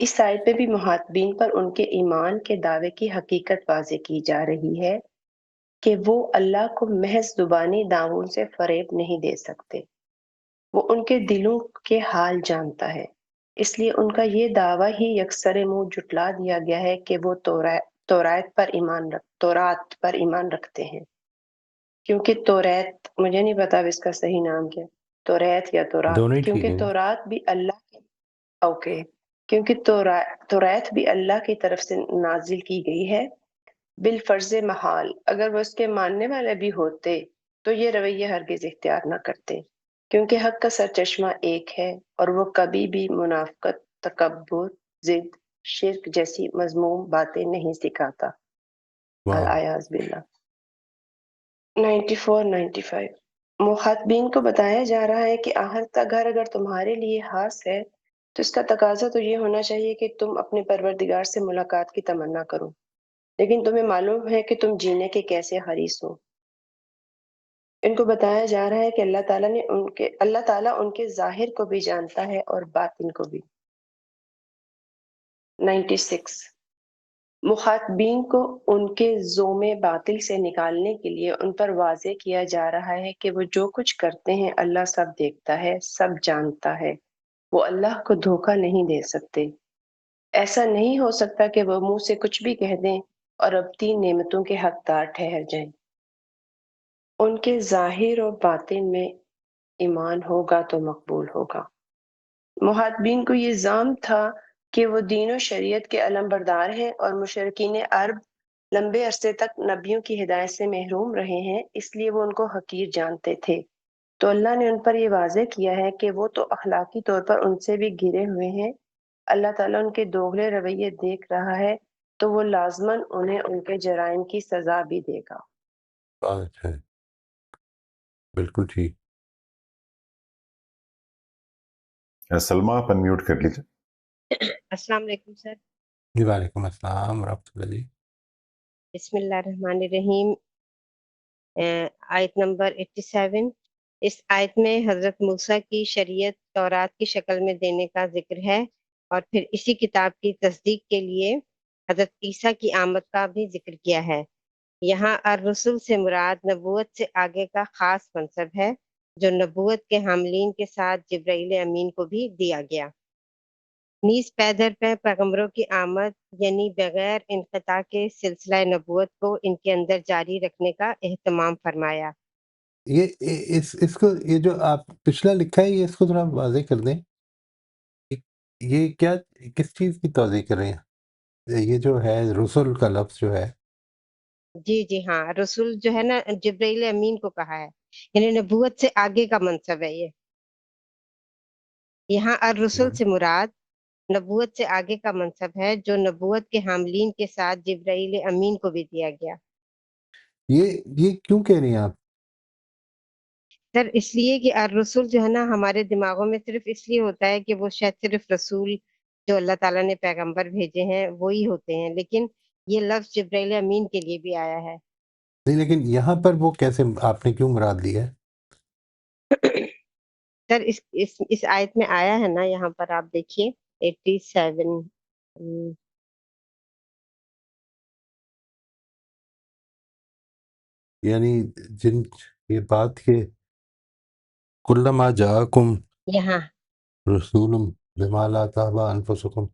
Speaker 7: اس آیت پہ بھی مخاطبین پر ان کے ایمان کے دعوے کی حقیقت واضح کی جا رہی ہے کہ وہ اللہ کو محض زبانی دعووں سے فریب نہیں دے سکتے، وہ ان کے دلوں کے حال جانتا ہے، اس لیے ان کا یہ دعویٰ ہی یکسر منہ جھٹلا دیا گیا ہے کہ وہ تورات پر ایمان رکھتے ہیں، کیونکہ توریت مجھے نہیں پتا اب اس کا صحیح نام کیا، توریت یا تورات،
Speaker 1: دونوں ہی ٹھیک
Speaker 7: کیونکہ
Speaker 1: ہیں۔
Speaker 7: تورات بھی اللہ کی اوکے کیونکہ توریت بھی اللہ کی طرف سے نازل کی گئی ہے بالفرض محال، اگر وہ اس کے ماننے والے بھی ہوتے تو یہ رویہ ہرگز اختیار نہ کرتے، کیونکہ حق کا سرچشمہ ایک ہے اور وہ کبھی بھی منافقت، تکبر، ضد، شرک جیسی مذموم باتیں نہیں سکھاتا۔
Speaker 1: واو۔
Speaker 7: الیاذ باللہ۔ 94-95 مخاطبین کو بتایا جا رہا ہے کہ آخرت کا گھر اگر تمہارے لیے خاص ہے تو اس کا تقاضا تو یہ ہونا چاہیے کہ تم اپنے پروردگار سے ملاقات کی تمنا کرو، لیکن تمہیں معلوم ہے کہ تم جینے کے کیسے حریص ہو۔ ان کو بتایا جا رہا ہے کہ اللہ تعالیٰ ان کے ظاہر کو بھی جانتا ہے اور باطن کو بھی۔ 96 مخاطبین کو ان کے زوم باطل سے نکالنے کے لیے ان پر واضح کیا جا رہا ہے کہ وہ جو کچھ کرتے ہیں اللہ سب دیکھتا ہے، سب جانتا ہے، وہ اللہ کو دھوکہ نہیں دے سکتے۔ ایسا نہیں ہو سکتا کہ وہ منہ سے کچھ بھی کہہ دیں اور ابدی نعمتوں کے حقدار ٹھہر جائیں۔ ان کے ظاہر اور باطن میں ایمان ہوگا تو مقبول ہوگا۔ مخاطبین کو یہ زعم تھا کہ وہ دین و شریعت کے علم بردار ہیں اور مشرکین عرب لمبے عرصے تک نبیوں کی ہدایت سے محروم رہے ہیں، اس لیے وہ ان کو حقیر جانتے تھے۔ تو اللہ نے ان پر یہ واضح کیا ہے کہ وہ تو اخلاقی طور پر ان سے بھی گھرے ہوئے ہیں۔ اللہ تعالیٰ ان کے دوغلے رویے دیکھ رہا ہے، تو وہ لازماً انہیں ان کے جرائم کی سزا بھی دے گا۔
Speaker 1: بات اچھا ہے، بالکل ٹھیک۔
Speaker 2: سلمہ آپ انمیوٹ کر لیجیے۔
Speaker 7: السلام علیکم سر۔
Speaker 1: جی وعلیکم السلام ورحمۃ اللہ جی۔
Speaker 7: بسم اللہ الرحمن الرحیم۔ آیت نمبر 87۔ اس آیت میں حضرت موسیٰ کی شریعت تورات کی شکل میں دینے کا ذکر ہے، اور پھر اسی کتاب کی تصدیق کے لیے حضرت عیسیٰ کی آمد کا بھی ذکر کیا ہے۔ یہاں الرسول سے مراد نبوت سے آگے کا خاص منصب ہے، جو نبوت کے حاملین کے ساتھ جبرائیل امین کو بھی دیا گیا۔ نیز پے در پے پیغمبروں کی آمد، یعنی بغیر انقطاع کے سلسلہ نبوت کو ان کے اندر جاری رکھنے کا اہتمام فرمایا۔
Speaker 1: یہ اس کو، یہ جو آپ پچھلا لکھا ہے، یہ اس کو تھوڑا واضح کر دیں، یہ کیا، کس چیز کی توضیح کر رہے ہیں؟ یہ جو ہے رسول کا لفظ جو ہے،
Speaker 7: جی جی ہاں، رسول جو ہے نا جبرائیل امین کو کہا ہے، یعنی نبوت سے آگے کا منصب ہے یہ۔ یہاں الرسول سے مراد نبوت سے آگے کا منصب ہے، جو نبوت کے حاملین کے ساتھ جبرائیل امین کو بھی دیا گیا۔
Speaker 1: یہ کیوں کہہ رہی ہیں آپ؟
Speaker 7: سر اس لیے کہ الرسول جو ہے نا ہمارے دماغوں میں صرف اس لیے ہوتا ہے کہ وہ شاید صرف رسول جو اللہ تعالیٰ نے پیغمبر بھیجے ہیں وہی ہوتے ہیں، لیکن یہ لفظ جبرائیل امین کے لیے بھی آیا ہے۔
Speaker 1: نہیں، لیکن یہاں پر وہ کیسے، آپ نے کیوں مراد لیا ہے؟
Speaker 7: سر اس آیت میں آیا ہے نا، یہاں پر آپ دیکھیے 87۔
Speaker 1: یعنی جن، یہ بات کہ کلما جاءکم
Speaker 7: یہاں
Speaker 1: رسول بما لا تہوی انفسکم،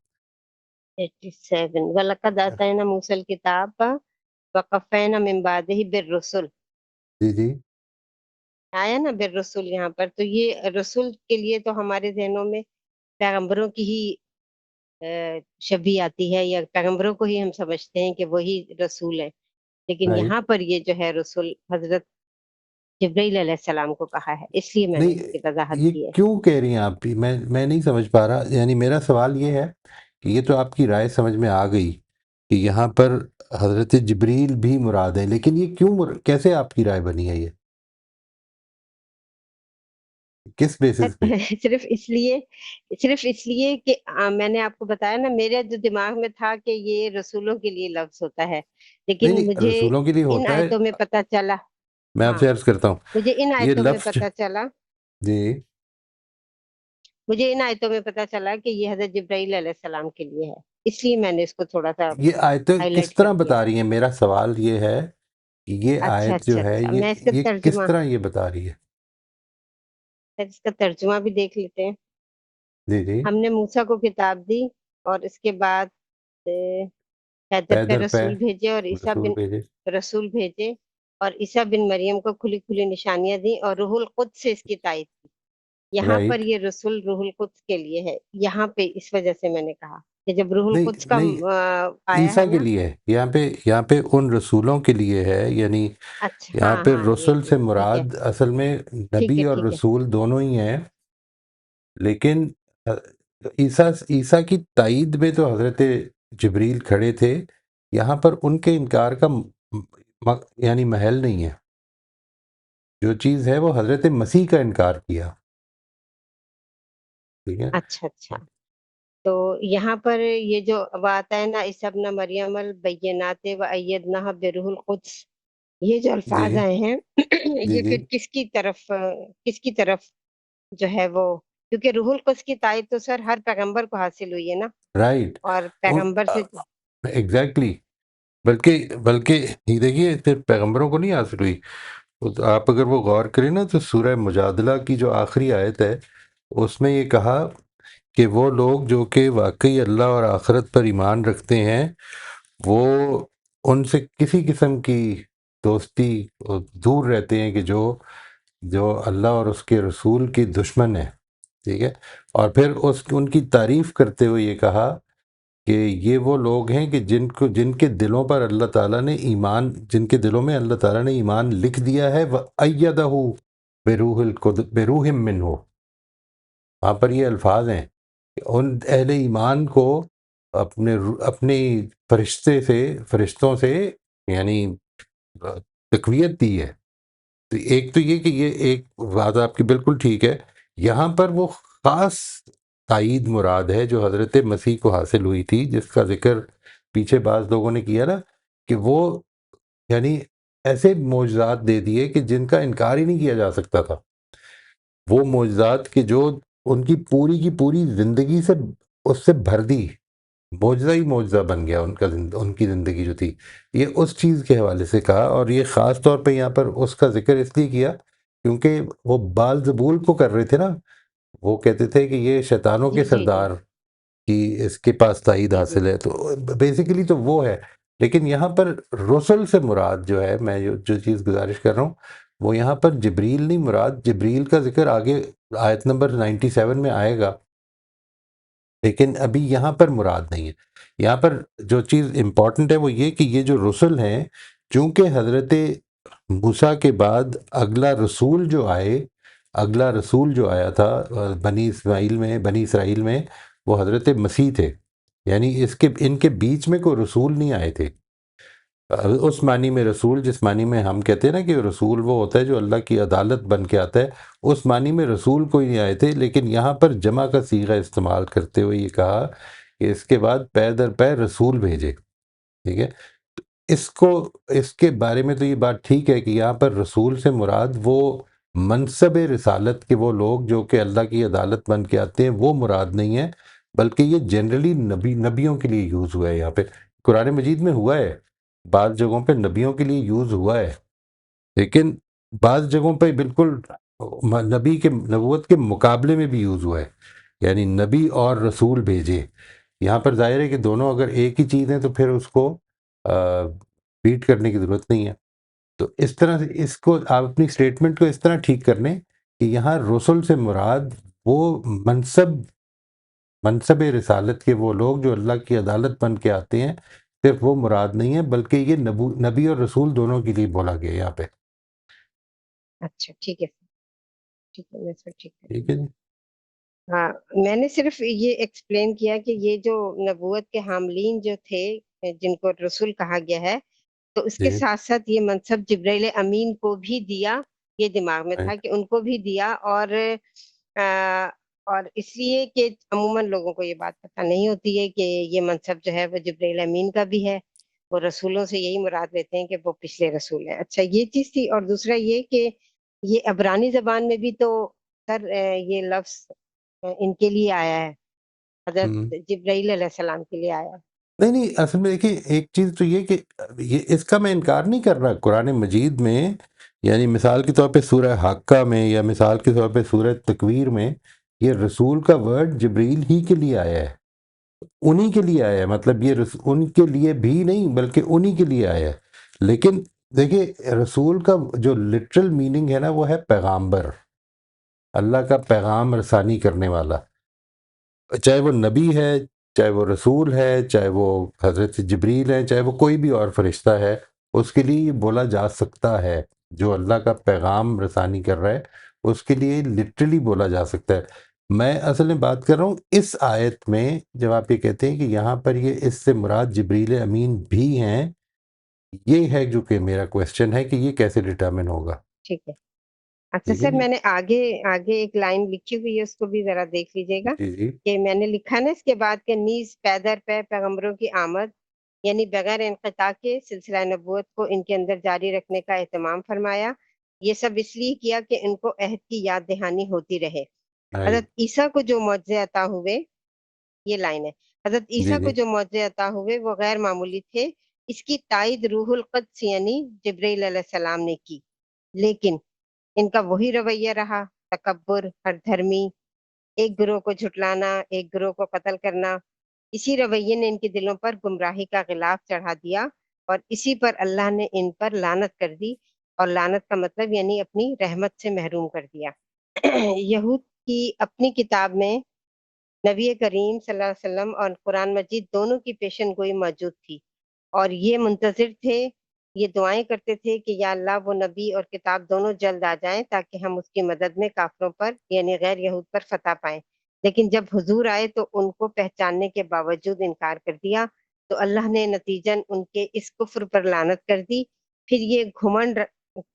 Speaker 7: 87 وَلَقَدْ آتَيْنَا مُوسَى الْكِتَابَ وَقَفَّيْنَا مِن بَعْدِهِ بِالرُّسُلِ،
Speaker 1: جی جی،
Speaker 7: آیا نا بالرسول یہاں پر، تو یہ رسول کے لیے تو ہمارے ذہنوں میں پیغمبروں کی ہی شبیہ آتی ہے، یا پیغمبروں کو ہی ہم سمجھتے ہیں کہ وہی رسول ہے، لیکن
Speaker 1: رائٹ۔
Speaker 7: یہاں پر یہ جو ہے رسول حضرت جبرائیل علیہ السلام کو کہا ہے، اس لیے میں نے اس کی
Speaker 1: نہیں،
Speaker 7: وضاحت
Speaker 1: یہ
Speaker 7: کی ہے۔
Speaker 1: کیوں کہہ رہی ہیں آپ؟ میں نہیں سمجھ پا رہا، یعنی میرا سوال یہ ہے کہ یہ تو آپ کی رائے سمجھ میں آ گئی کہ یہاں پر حضرت جبریل بھی مراد ہے، لیکن یہ کیوں کیسے آپ کی رائے بنی ہے؟ یہ کس بیسس پہ؟
Speaker 7: صرف اس لیے کہ میں نے آپ کو بتایا نا، میرے جو دماغ میں تھا کہ یہ رسولوں کے لیے لفظ ہوتا ہے،
Speaker 1: نہیں
Speaker 7: لیکن
Speaker 1: نہیں،
Speaker 7: مجھے
Speaker 1: رسولوں کے لیے
Speaker 7: ان
Speaker 1: ہوتا ہے،
Speaker 7: آیتوں میں پتہ چلا،
Speaker 1: میں آپ
Speaker 7: ہاں
Speaker 1: سے عرض کرتا ہوں،
Speaker 7: مجھے ان
Speaker 1: یہ
Speaker 7: آیتوں میں
Speaker 1: لفظ
Speaker 7: پتہ چلا
Speaker 1: جی،
Speaker 7: مجھے ان آیتوں میں پتہ چلا کہ یہ حضرت جبرائیل علیہ السلام کے لیے ہے، اس لیے میں نے اس کو تھوڑا سا
Speaker 1: یہ آیتیں
Speaker 7: ہائی
Speaker 1: کس
Speaker 7: لائٹ کر
Speaker 1: طرح
Speaker 7: دیا۔
Speaker 1: بتا رہی ہیں؟ میرا سوال یہ ہے کہ یہ
Speaker 7: اچھا
Speaker 1: آیت
Speaker 7: اچھا
Speaker 1: جو ہے،
Speaker 7: اچھا، میں اس کا
Speaker 1: یہ کس
Speaker 7: ترجمہ
Speaker 1: طرح یہ بتا رہی ہے؟
Speaker 7: بھی دیکھ لیتے ہیں۔
Speaker 1: جی جی،
Speaker 7: ہم نے موسیٰ کو کتاب دی، اور اس کے بعد حیدر پہ
Speaker 1: پیدر پہ
Speaker 7: رسول بھیجے، اور
Speaker 1: رسول بھیجے،
Speaker 7: رسول بھیجے، اور عیسیٰ بن مریم کو کھلی کھلی نشانیاں دی، اور روح القدس سے اس کی تائید کی۔ یہاں پر
Speaker 1: رائٹ۔
Speaker 7: یہ رسول روح القدس کے لیے ہے، یہاں پہ اس وجہ سے میں نے کہا کہ جب روح القدس
Speaker 1: نہیں
Speaker 7: کا
Speaker 1: نہیں،
Speaker 7: آیا ہے
Speaker 1: عیسیٰ کے
Speaker 7: نا۔
Speaker 1: لیے ہے، یہاں پہ ان رسولوں کے لیے ہے، یعنی
Speaker 7: اچھا
Speaker 1: یہاں
Speaker 7: ہاں
Speaker 1: پہ
Speaker 7: ہاں،
Speaker 1: رسول
Speaker 7: یہ
Speaker 1: سے
Speaker 7: ٹھیک ہے،
Speaker 1: مراد اصل میں
Speaker 7: ٹھیک
Speaker 1: نبی
Speaker 7: ہے
Speaker 1: اور
Speaker 7: ٹھیک ہے۔
Speaker 1: رسول دونوں ہی ہیں، لیکن عیسیٰ کی تائید میں تو حضرت جبریل کھڑے تھے، یہاں پر ان کے انکار کا یعنی محل نہیں ہے، جو چیز ہے وہ حضرت مسیح کا انکار کیا، ٹھیک ہے؟
Speaker 7: اچھا اچھا، تو یہاں پر یہ جو بات ہے نا، عیسیٰ ابن مریم البینات و ایدناہ بروح القدس، یہ جو
Speaker 1: جی
Speaker 7: الفاظ آئے ہیں
Speaker 1: جی
Speaker 7: یہ
Speaker 1: جی،
Speaker 7: پھر کس کی طرف جو ہے وہ، کیونکہ روح القدس کی تائید تو سر ہر پیغمبر کو حاصل ہوئی ہے نا،
Speaker 1: رائٹ،
Speaker 7: اور پیغمبر سے
Speaker 1: ایگزیکٹلی، بلکہ یہ دیکھیے صرف پیغمبروں کو نہیں حاصل ہوئی، تو آپ اگر وہ غور کریں نا تو سورہ مجادلہ کی جو آخری آیت ہے اس میں یہ کہا کہ وہ لوگ جو کہ واقعی اللہ اور آخرت پر ایمان رکھتے ہیں، وہ ان سے کسی قسم کی دوستی دور رہتے ہیں کہ جو اللہ اور اس کے رسول کی دشمن ہے، ٹھیک ہے؟ اور پھر ان کی تعریف کرتے ہوئے یہ کہا کہ یہ وہ لوگ ہیں کہ جن کے دلوں پر اللہ تعالیٰ نے ایمان، جن کے دلوں میں اللہ تعالیٰ نے ایمان لکھ دیا ہے، وَأَيَّدَهُ بِرُوحٍ مِّنْهُ، وہاں پر یہ الفاظ ہیں کہ ان اہل ایمان کو اپنی فرشتوں سے یعنی تقویت دی ہے۔ تو ایک تو یہ کہ یہ ایک بات آپ کی بالکل ٹھیک ہے، یہاں پر وہ خاص تائید مراد ہے جو حضرت مسیح کو حاصل ہوئی تھی، جس کا ذکر پیچھے بعض لوگوں نے کیا نا، کہ وہ یعنی ایسے معجزات دے دیے کہ جن کا انکار ہی نہیں کیا جا سکتا تھا، وہ معجزات کہ جو ان کی پوری زندگی سے اس سے بھر دی، معجزہ ہی معجزہ بن گیا ان کی زندگی جو تھی، یہ اس چیز کے حوالے سے کہا، اور یہ خاص طور پہ یہاں پر اس کا ذکر اس لیے کیا کیونکہ وہ بال زبول کو کر رہے تھے نا، وہ کہتے تھے کہ یہ شیطانوں کے
Speaker 6: جی جی جی
Speaker 1: سردار کی اس کے پاس تائید
Speaker 6: جی جی
Speaker 1: حاصل ہے، تو بیسیکلی تو وہ ہے، لیکن یہاں پر رسل سے مراد جو ہے، میں جو چیز گزارش کر رہا ہوں وہ یہاں پر جبریل نہیں مراد، جبریل کا ذکر آگے آیت نمبر 97 میں آئے گا، لیکن ابھی یہاں پر مراد نہیں ہے۔ یہاں پر جو چیز امپورٹنٹ ہے وہ یہ کہ یہ جو رسل ہیں، چونکہ حضرت موسیٰ کے بعد اگلا رسول جو آیا تھا بنی اسرائیل میں وہ حضرت مسیح تھے، یعنی ان کے بیچ میں کوئی رسول نہیں آئے تھے، اس معنی میں رسول جس معنی میں ہم کہتے ہیں نا کہ رسول وہ ہوتا ہے جو اللہ کی عدالت بن کے آتا ہے، اس معنی میں رسول کوئی نہیں آئے تھے، لیکن یہاں پر جمع کا صیغہ استعمال کرتے ہوئے یہ کہا کہ اس کے بعد پے در پے رسول بھیجے، ٹھیک ہے۔ اس کے بارے میں تو یہ بات ٹھیک ہے کہ یہاں پر رسول سے مراد وہ منصب رسالت کے وہ لوگ جو کہ اللہ کی عدالت بن کے آتے ہیں، وہ مراد نہیں ہے، بلکہ یہ جنرلی نبیوں کے لیے یوز ہوا ہے، یہاں پہ قرآن مجید میں ہوا ہے، بعض جگہوں پہ نبیوں کے لیے یوز ہوا ہے، لیکن بعض جگہوں پہ بالکل نبوت کے مقابلے میں بھی یوز ہوا ہے، یعنی نبی اور رسول بھیجے۔ یہاں پر ظاہر ہے کہ دونوں اگر ایک ہی چیز ہیں تو پھر اس کو بیٹ کرنے کی ضرورت نہیں ہے، تو اس طرح سے اس کو آپ اپنی اسٹیٹمنٹ کو اس طرح ٹھیک کر لیں کہ یہاں رسل سے مراد وہ منصب رسالت کے وہ لوگ جو اللہ کی عدالت بن کے آتے ہیں، صرف وہ مراد نہیں ہے، بلکہ یہ نبی اور رسول دونوں کے لیے بولا گیا یہاں پہ،
Speaker 6: اچھا ٹھیک ہے میں سر ٹھیک کر
Speaker 1: ٹھیک ہے جی۔
Speaker 6: ہاں میں نے صرف یہ ایکسپلین کیا کہ یہ جو نبوت کے حاملین جو تھے جن کو رسول کہا گیا ہے، تو اس کے
Speaker 1: جی
Speaker 6: ساتھ ساتھ یہ منصب جبرائیل امین کو بھی دیا، یہ دماغ میں تھا
Speaker 1: رائٹ،
Speaker 6: کہ ان کو بھی دیا، اور اس لیے کہ عموماً لوگوں کو یہ بات پتہ نہیں ہوتی ہے کہ یہ منصب جو ہے وہ جبرائیل امین کا بھی ہے، وہ رسولوں سے یہی مراد لیتے ہیں کہ وہ پچھلے رسول ہیں۔ اچھا یہ چیز تھی، اور دوسرا یہ کہ یہ عبرانی زبان میں بھی تو سر یہ لفظ ان کے لیے آیا ہے، حضرت جبرائیل علیہ السلام کے لیے آیا ہے۔
Speaker 1: نہیں اصل میں دیکھیے ایک چیز تو یہ کہ اس کا میں انکار نہیں کر رہا، قرآن مجید میں یعنی مثال کے طور پہ سورہ حاقہ میں یا مثال کے طور پہ سورہ تکویر میں یہ رسول کا ورڈ جبریل ہی کے لیے آیا ہے، انہی کے لیے آیا ہے، مطلب یہ ان کے لیے بھی نہیں بلکہ انہی کے لیے آیا ہے، لیکن دیکھیے رسول کا جو لٹرل میننگ ہے نا وہ ہے پیغامبر، اللہ کا پیغام رسانی کرنے والا، چاہے وہ نبی ہے، چاہے وہ رسول ہے، چاہے وہ حضرت جبریل ہے، چاہے وہ کوئی بھی اور فرشتہ ہے، اس کے لیے یہ بولا جا سکتا ہے، جو اللہ کا پیغام رسانی کر رہا ہے اس کے لیے لٹرلی بولا جا سکتا ہے۔ میں اصل میں بات کر رہا ہوں اس آیت میں جب آپ یہ کہتے ہیں کہ یہاں پر یہ اس سے مراد جبریل امین بھی ہیں، یہ ہے جو کہ میرا کویسچن ہے کہ یہ کیسے ڈٹرمن ہوگا،
Speaker 6: ٹھیک ہے، اچھا
Speaker 1: ٹھیک ہے
Speaker 6: سر
Speaker 1: جی؟
Speaker 6: میں نے آگے ایک لائن لکھی ہوئی ہے، اس کو بھی ذرا دیکھ لیجیے گا
Speaker 1: جی جی
Speaker 6: کہ میں نے لکھا نا اس کے بعد کہ نیز پے در پے پیغمبروں کی آمد، یعنی بغیر انقطاع کے سلسلہ نبوت کو ان کے اندر جاری رکھنے کا اہتمام فرمایا، یہ سب اس لیے کیا کہ ان کو عہد کی یاد دہانی ہوتی رہے۔
Speaker 1: رائٹ،
Speaker 6: حضرت عیسیٰ کو جو معجزے عطا ہوئے، یہ لائن ہے، حضرت
Speaker 1: جی
Speaker 6: عیسیٰ کو
Speaker 1: جی
Speaker 6: جو معجزے عطا ہوئے وہ غیر معمولی تھے، اس کی تائید روح القدس یعنی جبرائیل علیہ السلام نے کی، لیکن ان کا وہی رویہ رہا، تکبر، ہر دھرمی، ایک گروہ کو جھٹلانا، ایک گروہ کو قتل کرنا، اسی رویے نے ان کے دلوں پر گمراہی کا غلاف چڑھا دیا، اور اسی پر اللہ نے ان پر لعنت کر دی، اور لعنت کا مطلب یعنی اپنی رحمت سے محروم کر دیا۔ یہود کی اپنی کتاب میں
Speaker 8: نبی کریم صلی اللہ علیہ وسلم اور قرآن مجید دونوں کی پیشن گوئی موجود تھی، اور یہ منتظر تھے، یہ دعائیں کرتے تھے کہ یا اللہ وہ نبی اور کتاب دونوں جلد آ جائیں تاکہ ہم اس کی مدد میں کافروں پر یعنی غیر یہود پر فتح پائیں۔ لیکن جب حضور آئے تو ان کو پہچاننے کے باوجود انکار کر دیا، تو اللہ نے نتیجن ان کے اس کفر پر لعنت کر دی۔ پھر یہ گھمنڈ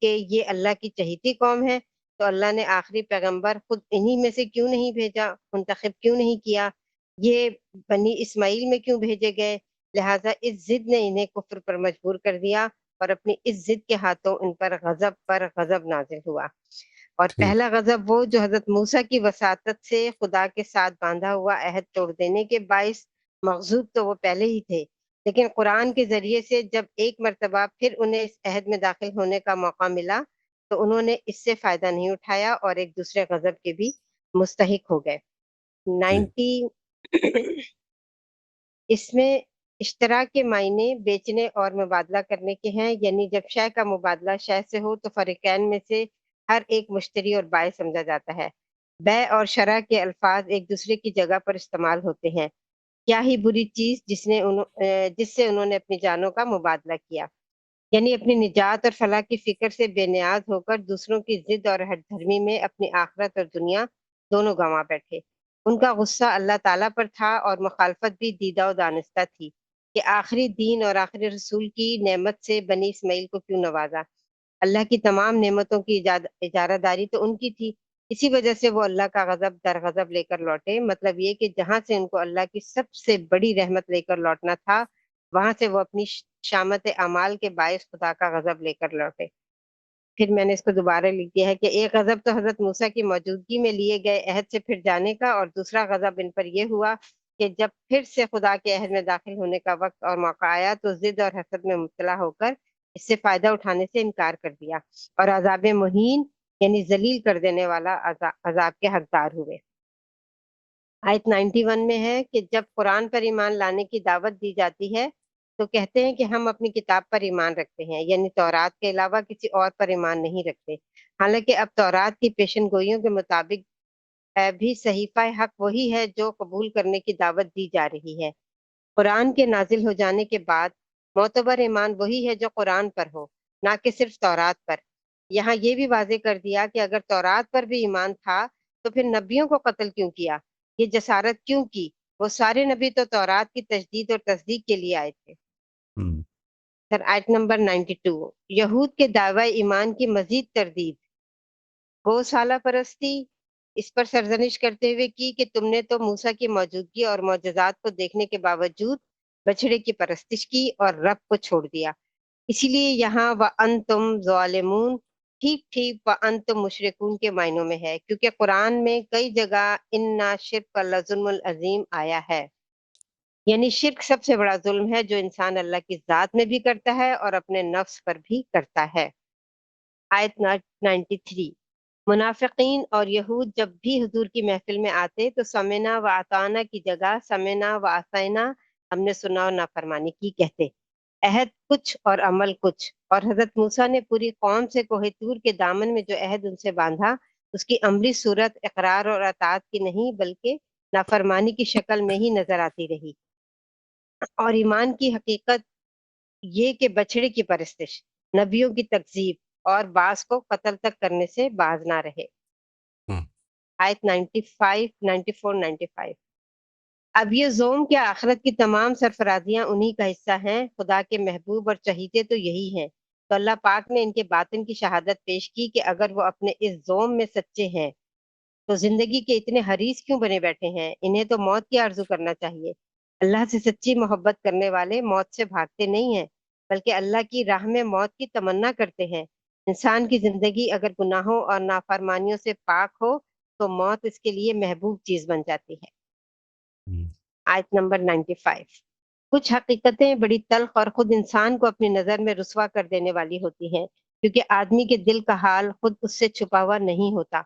Speaker 8: کہ یہ اللہ کی چہیتی قوم ہے، تو اللہ نے آخری پیغمبر خود انہی میں سے کیوں نہیں بھیجا، منتخب کیوں نہیں کیا؟ یہ بنی اسماعیل میں کیوں بھیجے گئے؟ لہٰذا اس ضد نے انہیں کفر پر مجبور کر دیا، اور اپنی اس ضد کے ہاتھوں ان پر غضب نازل ہوا۔ اور
Speaker 1: ٹھیک۔
Speaker 8: پہلا غضب وہ جو حضرت موسیٰ کی وساطت سے خدا کے ساتھ باندھا ہوا عہد توڑ دینے کے باعث مغضوب تو وہ پہلے ہی تھے، لیکن قرآن کے ذریعے سے جب ایک مرتبہ پھر انہیں اس عہد میں داخل ہونے کا موقع ملا تو انہوں نے اس سے فائدہ نہیں اٹھایا اور ایک دوسرے غضب کے بھی مستحق ہو گئے۔
Speaker 1: جی
Speaker 8: 90 اس میں اشتراک کے معنی بیچنے اور مبادلہ کرنے کے ہیں، یعنی جب شے کا مبادلہ شے سے ہو تو فریقین میں سے ہر ایک مشتری اور بائع سمجھا جاتا ہے۔ بیع اور شرع کے الفاظ ایک دوسرے کی جگہ پر استعمال ہوتے ہیں۔ کیا ہی بری چیز جس سے انہوں نے اپنی جانوں کا مبادلہ کیا، یعنی اپنی نجات اور فلاح کی فکر سے بے نیاز ہو کر دوسروں کی ضد اور ہٹ دھرمی میں اپنی آخرت اور دنیا دونوں گنوا بیٹھے۔ ان کا غصہ اللہ تعالیٰ پر تھا اور مخالفت بھی دیدہ و دانستہ تھی کہ آخری دین اور آخری رسول کی نعمت سے بنی اسماعیل کو کیوں نوازا۔ اللہ کی تمام نعمتوں کی اجارہ داری تو ان کی تھی، اسی وجہ سے وہ اللہ کا غضب در غضب لے کر لوٹے۔ مطلب یہ کہ جہاں سے ان کو اللہ کی سب سے بڑی رحمت لے کر لوٹنا تھا، وہاں سے وہ اپنی شامت اعمال کے باعث خدا کا غضب لے کر لوٹے۔ پھر میں نے اس کو دوبارہ لکھ دیا ہے کہ ایک غضب تو حضرت موسیٰ کی موجودگی میں لیے گئے عہد سے پھر جانے کا، اور دوسرا غضب ان پر یہ ہوا کہ جب پھر سے خدا کے عہد میں داخل ہونے کا وقت اور موقع آیا تو ضد اور حسد میں مبتلا ہو کر اس سے فائدہ اٹھانے سے انکار کر دیا، اور عذاب مہین یعنی ذلیل کر دینے والا عذاب کے حقدار ہوئے۔ آیت 91 میں ہے کہ جب قرآن پر ایمان لانے کی دعوت دی جاتی ہے تو کہتے ہیں کہ ہم اپنی کتاب پر ایمان رکھتے ہیں، یعنی تورات کے علاوہ کسی اور پر ایمان نہیں رکھتے۔ حالانکہ اب تورات کی پیشن گوئیوں کے مطابق بھی صحیفہ حق وہی ہے جو قبول کرنے کی دعوت دی جا رہی ہے۔ قرآن کے نازل ہو جانے کے بعد معتبر ایمان وہی ہے جو قرآن پر ہو، نہ کہ صرف تورات پر۔ یہاں یہ بھی واضح کر دیا کہ اگر تورات پر بھی ایمان تھا تو پھر نبیوں کو قتل کیوں کیا، یہ جسارت کیوں کی؟ وہ سارے نبی تو تورات کی تجدید اور تصدیق کے لیے آئے تھے۔
Speaker 1: ہم،
Speaker 8: سر آیت نمبر 92، یہود کے دعوی ایمان کی مزید تردید، گوسالہ پرستی اس پر سرزنش کرتے ہوئے کی کہ تم نے تو موسیٰ کی موجودگی اور معجزات کو دیکھنے کے باوجود بچڑے کی پرستش کی اور رب کو چھوڑ دیا۔ اسی لیے یہاں وَأَنْتُمْ ظَالِمُونَ ٹھیک وَأَنْتُمْ مشرکون کے معنوں میں ہے، کیونکہ قرآن میں کئی جگہ اِنَّ شِرْکَ لَظُلْمٌ عظیم آیا ہے، یعنی شرک سب سے بڑا ظلم ہے جو انسان اللہ کی ذات میں بھی کرتا ہے اور اپنے نفس پر بھی کرتا ہے۔ آیت 93، منافقین اور یہود جب بھی حضور کی محفل میں آتے تو سمعنا و اطعنا کی جگہ سمعنا و عصینا، ہم نے سنا اور نافرمانی کی کہتے، عہد کچھ اور عمل کچھ۔ اور حضرت موسیٰ نے پوری قوم سے کوہ طور کے دامن میں جو عہد ان سے باندھا اس کی عملی صورت اقرار اور اطاعت کی نہیں بلکہ نافرمانی کی شکل میں ہی نظر آتی رہی۔ اور ایمان کی حقیقت یہ کہ بچڑے کی پرستش، نبیوں کی تکذیب اور بعض کو قتل تک کرنے سے باز نہ رہے۔
Speaker 1: ہم،
Speaker 8: آیت 94 95۔ اب یہ زوم کہ آخرت کی تمام سرفرازیاں انہی کا حصہ ہیں، خدا کے محبوب اور چہیتے تو یہی ہیں، تو اللہ پاک نے ان کے باطن کی شہادت پیش کی کہ اگر وہ اپنے اس زوم میں سچے ہیں تو زندگی کے اتنے حریص کیوں بنے بیٹھے ہیں؟ انہیں تو موت کی آرزو کرنا چاہیے۔ اللہ سے سچی محبت کرنے والے موت سے بھاگتے نہیں ہیں بلکہ اللہ کی راہ میں موت کی تمنا کرتے ہیں۔ انسان کی زندگی اگر گناہوں اور نافرمانیوں سے پاک ہو تو موت اس کے لیے محبوب چیز بن جاتی ہے۔
Speaker 1: ہم،
Speaker 8: آیت نمبر 95، کچھ حقیقتیں بڑی تلخ اور خود انسان کو اپنی نظر میں رسوا کر دینے والی ہوتی ہیں، کیونکہ آدمی کے دل کا حال خود اس سے چھپا ہوا نہیں ہوتا۔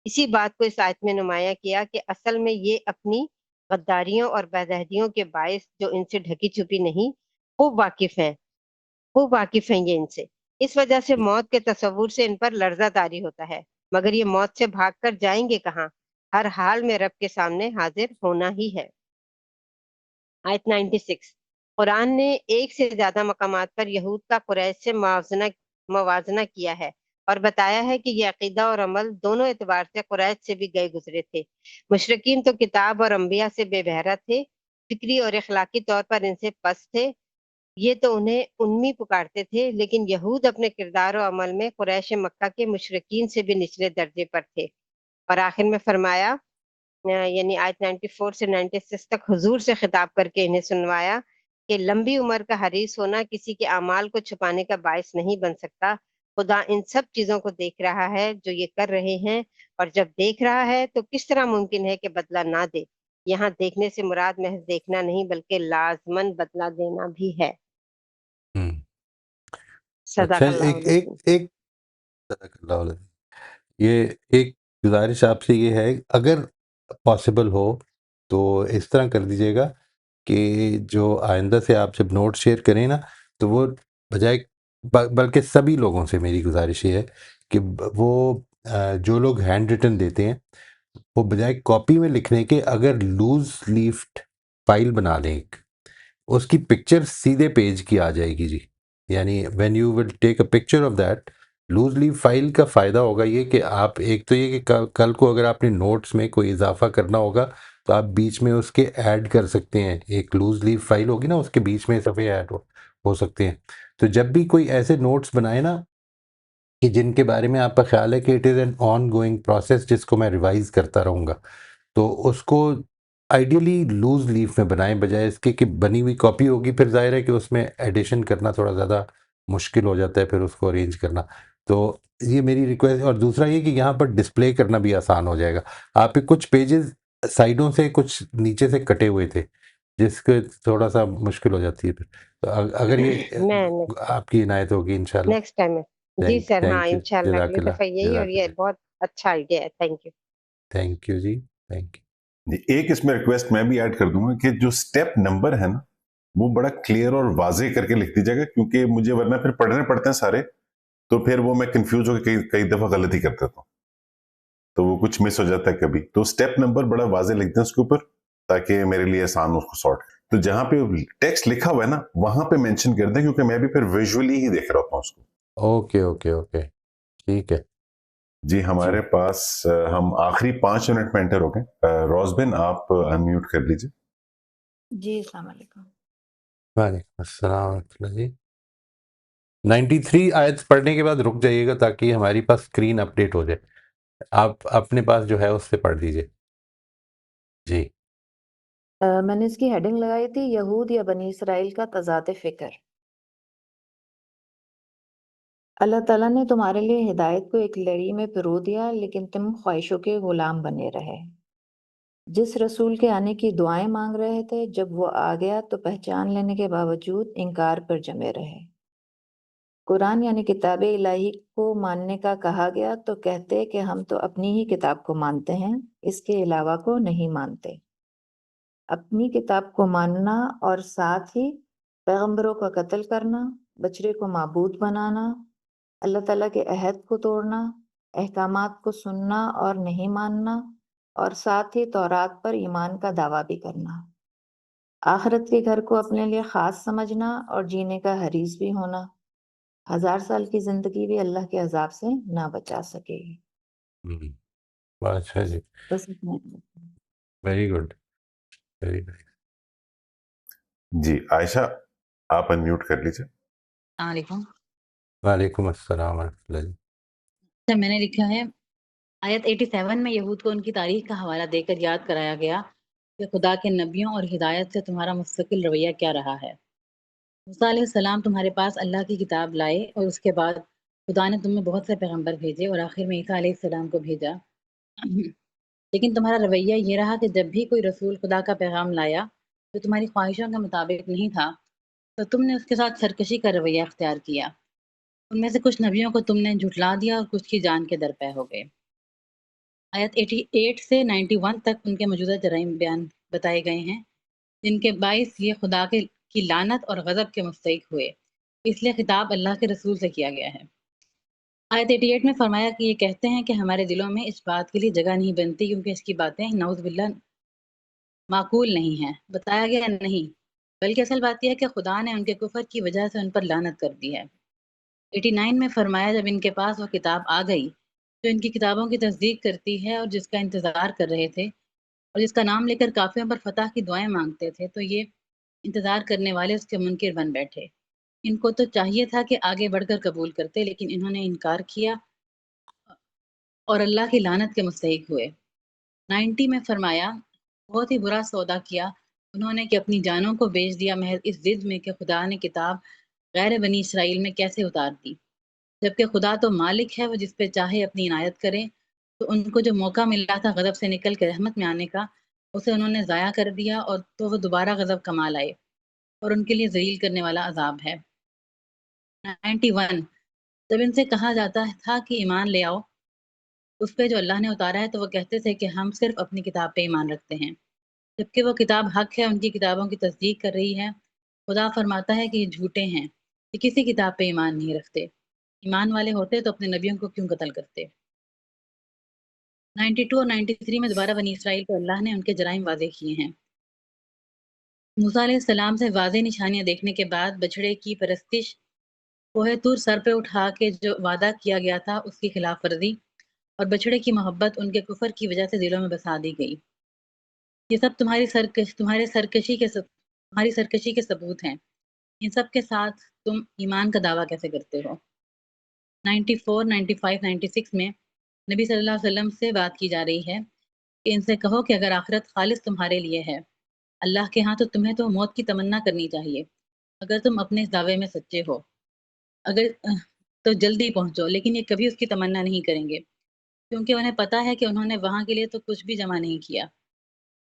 Speaker 8: اسی بات کو اس آیت میں نمایاں کیا کہ اصل میں یہ اپنی غداریوں اور بےدہدیوں کے باعث جو ان سے ڈھکی چھپی نہیں، خوب واقف ہیں یہ ان سے، اس وجہ سے موت کے تصور سے ان پر لرزہ طاری ہوتا ہے، مگر یہ موت سے بھاگ کر جائیں گے کہاں؟ ہر حال میں رب کے سامنے حاضر ہونا ہی ہے۔ آیت 96، قرآن نے ایک سے زیادہ مقامات پر یہود کا قریش سے موازنہ کیا ہے اور بتایا ہے کہ یہ عقیدہ اور عمل دونوں اعتبار سے قریش سے بھی گئے گزرے تھے۔ مشرکین تو کتاب اور انبیاء سے بے بہرہ تھے، فکری اور اخلاقی طور پر ان سے پست تھے، یہ تو انہیں امی پکارتے تھے، لیکن یہود اپنے کردار و عمل میں قریش مکہ کے مشرکین سے بھی نچلے درجے پر تھے۔ اور آخر میں فرمایا، یعنی آیت 94 سے 96 تک حضور سے خطاب کر کے انہیں سنوایا کہ لمبی عمر کا حریص ہونا کسی کے اعمال کو چھپانے کا باعث نہیں بن سکتا۔ خدا ان سب چیزوں کو دیکھ رہا ہے جو یہ کر رہے ہیں، اور جب دیکھ رہا ہے تو کس طرح ممکن ہے کہ بدلہ نہ دے؟ یہاں دیکھنے سے مراد محض دیکھنا نہیں بلکہ لازماً بدلہ دینا بھی ہے۔
Speaker 1: ہوں،
Speaker 8: صدق
Speaker 1: اچھا،
Speaker 8: اللہ
Speaker 1: ایک ایک
Speaker 8: العظیم۔
Speaker 1: ایک صدق اللہ علیہ، یہ ایک گزارش آپ سے یہ ہے، اگر پاسبل ہو تو اس طرح کر دیجیے گا کہ جو آئندہ سے آپ جب نوٹ شیئر کریں نا، تو وہ بجائے بلکہ سبھی لوگوں سے میری گزارش یہ ہے کہ وہ جو لوگ ہینڈ ریٹن دیتے ہیں، وہ بجائے کاپی میں لکھنے کے اگر لوز لیفٹ فائل بنا لیں، اس کی پکچر سیدھے پیج کی آ جائے گی جی، یعنی when you will take a picture of that loose leaf file کا فائدہ ہوگا یہ کہ آپ ایک تو یہ کہ کل کو اگر آپ نے نوٹس میں کوئی اضافہ کرنا ہوگا تو آپ بیچ میں اس کے ایڈ کر سکتے ہیں، ایک لوز لیف فائل ہوگی نا، اس کے بیچ میں صفحے ایڈ ہو سکتے ہیں۔ تو جب بھی کوئی ایسے نوٹس بنائے نا کہ جن کے بارے میں آپ کا خیال ہے کہ it is an on going process جس کو میں ریوائز کرتا رہوں گا، تو اس کو آئیڈیلی لوز لیف میں بنائیں، بجائے اس کے کہ بنی ہوئی کاپی ہوگی پھر ظاہر ہے کہ اس میں ایڈیشن کرنا تھوڑا زیادہ مشکل ہو جاتا ہے، پھر اس کو ارینج کرنا۔ تو یہ میری ریکویسٹ، اور دوسرا یہ کہ یہاں پر ڈسپلے کرنا بھی آسان ہو جائے گا۔ آپ کے کچھ پیجز سائڈوں سے کچھ نیچے سے کٹے ہوئے تھے جس کے تھوڑا سا مشکل ہو جاتی ہے پھر، تو اگر یہ
Speaker 8: میں
Speaker 1: آپ کی عنایت ہوگی انشاءاللہ۔
Speaker 8: نیکسٹ ٹائم جی سر، ہاں
Speaker 1: تھینک یو،
Speaker 8: انشاءاللہ
Speaker 1: جزاک
Speaker 8: اگلی
Speaker 1: اللہ،
Speaker 8: دفعہ یہی، اور
Speaker 1: جزاک
Speaker 8: یہ
Speaker 1: اللہ،
Speaker 8: بہت اچھا آئیڈیا ہے۔ Thank you.
Speaker 1: تھینک یو جی، تھینک یو۔
Speaker 2: جی ایک اس میں ریکویسٹ میں بھی ایڈ کر دوں گا کہ جو سٹیپ نمبر ہے نا وہ بڑا کلیئر اور واضح کر کے لکھ دیجیے گا، کیونکہ مجھے ورنہ پھر پڑھنے پڑتے ہیں سارے، تو پھر وہ میں کنفیوز ہو کے کئی دفعہ غلطی کر دیتا ہوں، تو وہ کچھ مس ہو جاتا ہے کبھی، تو سٹیپ نمبر بڑا واضح لکھ دیں اس کے اوپر تاکہ میرے لیے آسان ہو اس کو سارٹ۔ تو جہاں پہ ٹیکسٹ لکھا ہوا ہے نا وہاں پہ مینشن کر دیں، کیونکہ میں بھی پھر ویژولی ہی دیکھ رہا ہوتا ہوں اس کو۔
Speaker 1: اوکے اوکے اوکے، ٹھیک ہے
Speaker 2: جی
Speaker 1: جی۔
Speaker 2: ہمارے پاس ہم آخری 5 منٹ میں انٹر ہو گئے۔ روزبن آپ انمیوٹ کر لیجیے۔
Speaker 9: جی السلام علیکم۔
Speaker 1: وعلیکم السلام ورحمۃ اللہ جی۔ 93 آیت پڑھنے کے بعد رک جائیے گا تاکہ ہماری پاس اسکرین اپڈیٹ ہو جائے، آپ اپنے پاس جو ہے اس سے پڑھ دیجیے جی۔
Speaker 9: میں نے اس کی ہیڈنگ لگائی تھی یہود یا بنی اسرائیل کا تضاد فکر۔ اللہ تعالیٰ نے تمہارے لیے ہدایت کو ایک لڑی میں پرو دیا، لیکن تم خواہشوں کے غلام بنے رہے۔ جس رسول کے آنے کی دعائیں مانگ رہے تھے، جب وہ آ گیا تو پہچان لینے کے باوجود انکار پر جمے رہے۔ قرآن یعنی کتاب الہی کو ماننے کا کہا گیا تو کہتے کہ ہم تو اپنی ہی کتاب کو مانتے ہیں، اس کے علاوہ کو نہیں مانتے۔ اپنی کتاب کو ماننا اور ساتھ ہی پیغمبروں کا قتل کرنا، بچڑے کو معبود بنانا، اللہ تعالیٰ کے عہد کو توڑنا، احکامات کو سننا اور نہیں ماننا، اور ساتھ ہی تورات پر ایمان کا دعویٰ بھی کرنا، آخرت کے گھر کو اپنے لیے خاص سمجھنا اور جینے کا حریص بھی ہونا، 1000 سال کی زندگی بھی اللہ کے عذاب سے نہ بچا سکے گی۔
Speaker 1: بہت اچھا جی،
Speaker 9: بس اتنا ہی۔
Speaker 1: Very good, very good.
Speaker 2: جی عائشہ آپ انمیوٹ کر لیجیے۔
Speaker 10: السلام علیکم۔
Speaker 1: وعلیکم السلام ورحمۃ اللہ جی۔
Speaker 10: سر میں نے لکھا ہے آیت 87 میں یہود کو ان کی تاریخ کا حوالہ دے کر یاد کرایا گیا کہ خدا کے نبیوں اور ہدایت سے تمہارا مستقل رویہ کیا رہا ہے۔ موسیٰ علیہ السلام تمہارے پاس اللہ کی کتاب لائے، اور اس کے بعد خدا نے تم میں بہت سے پیغمبر بھیجے اور آخر میں عیسیٰ علیہ السلام کو بھیجا، لیکن تمہارا رویہ یہ رہا کہ جب بھی کوئی رسول خدا کا پیغام لایا جو تمہاری خواہشوں کے مطابق نہیں تھا تو تم نے اس کے ساتھ سرکشی کا رویہ اختیار کیا۔ ان میں سے کچھ نبیوں کو تم نے جھٹلا دیا اور کچھ کی جان کے درپے ہو گئے۔ آیت 88 سے 91 تک ان کے موجودہ جرائم بیان بتائے گئے ہیں جن کے باعث یہ خدا کی لعنت اور غضب کے مستحق ہوئے، اس لیے خطاب اللہ کے رسول سے کیا گیا ہے۔ آیت 88 میں فرمایا کہ یہ کہتے ہیں کہ ہمارے دلوں میں اس بات کے لیے جگہ نہیں بنتی کیونکہ اس کی باتیں نعوذ باللہ معقول نہیں ہیں. بتایا گیا نہیں، بلکہ اصل بات یہ ہے کہ خدا نے ان کے کفر کی وجہ سے ان پر لعنت کر دی ہے. 89 میں فرمایا جب ان کے پاس وہ کتاب آ گئی جو ان کی کتابوں کی تصدیق کرتی ہے اور جس کا انتظار کر رہے تھے اور جس کا نام لے کر کافروں پر فتح کی دعائیں مانگتے تھے، تو یہ انتظار کرنے والے اس کے منکر بن بیٹھے. ان کو تو چاہیے تھا کہ آگے بڑھ کر قبول کرتے، لیکن انہوں نے انکار کیا اور اللہ کی لعنت کے مستحق ہوئے. 90 میں فرمایا بہت ہی برا سودا کیا انہوں نے کہ اپنی جانوں کو بیچ دیا محض اس ضد میں کہ خدا نے کتاب غیر بنی اسرائیل میں کیسے اتار دی، جبکہ خدا تو مالک ہے، وہ جس پہ چاہے اپنی عنایت کرے. تو ان کو جو موقع ملا تھا غضب سے نکل کے رحمت میں آنے کا، اسے انہوں نے ضائع کر دیا، اور تو وہ دوبارہ غضب کما لائے اور ان کے لیے ذلیل کرنے والا عذاب ہے. 91 جب ان سے کہا جاتا تھا کہ ایمان لے آؤ اس پہ جو اللہ نے اتارا ہے، تو وہ کہتے تھے کہ ہم صرف اپنی کتاب پہ ایمان رکھتے ہیں، جبکہ وہ کتاب حق ہے، ان کی کتابوں کی تصدیق کر رہی ہے. خدا فرماتا ہے کہ یہ جھوٹے ہیں، کہ کسی کتاب پہ ایمان نہیں رکھتے. ایمان والے ہوتے تو اپنے نبیوں کو کیوں قتل کرتے. 92 اور 93 میں دوبارہ بنی اسرائیل کو اللہ نے ان کے جرائم واضح کیے ہیں. موسیٰ علیہ السلام سے واضح نشانیاں دیکھنے کے بعد بچھڑے کی پرستش، کوہ طور سر پہ اٹھا کے جو وعدہ کیا گیا تھا اس کی خلاف ورزی اور بچھڑے کی محبت ان کے کفر کی وجہ سے دلوں میں بسا دی گئی. یہ سب تمہاری سرکشی کے ثبوت ہیں. ان سب کے ساتھ تم ایمان کا دعویٰ کیسے کرتے ہو. 94 95 96 میں نبی صلی اللہ علیہ وسلم سے بات کی جا رہی ہے کہ ان سے کہو کہ اگر آخرت خالص تمہارے لیے ہے اللہ کے ہاں، تو تمہیں تو موت کی تمنا کرنی چاہیے اگر تم اپنے اس دعوے میں سچے ہو. اگر تو جلدی پہنچو، لیکن یہ کبھی اس کی تمنا نہیں کریں گے کیونکہ انہیں پتہ ہے کہ انہوں نے وہاں کے لیے تو کچھ بھی جمع نہیں کیا.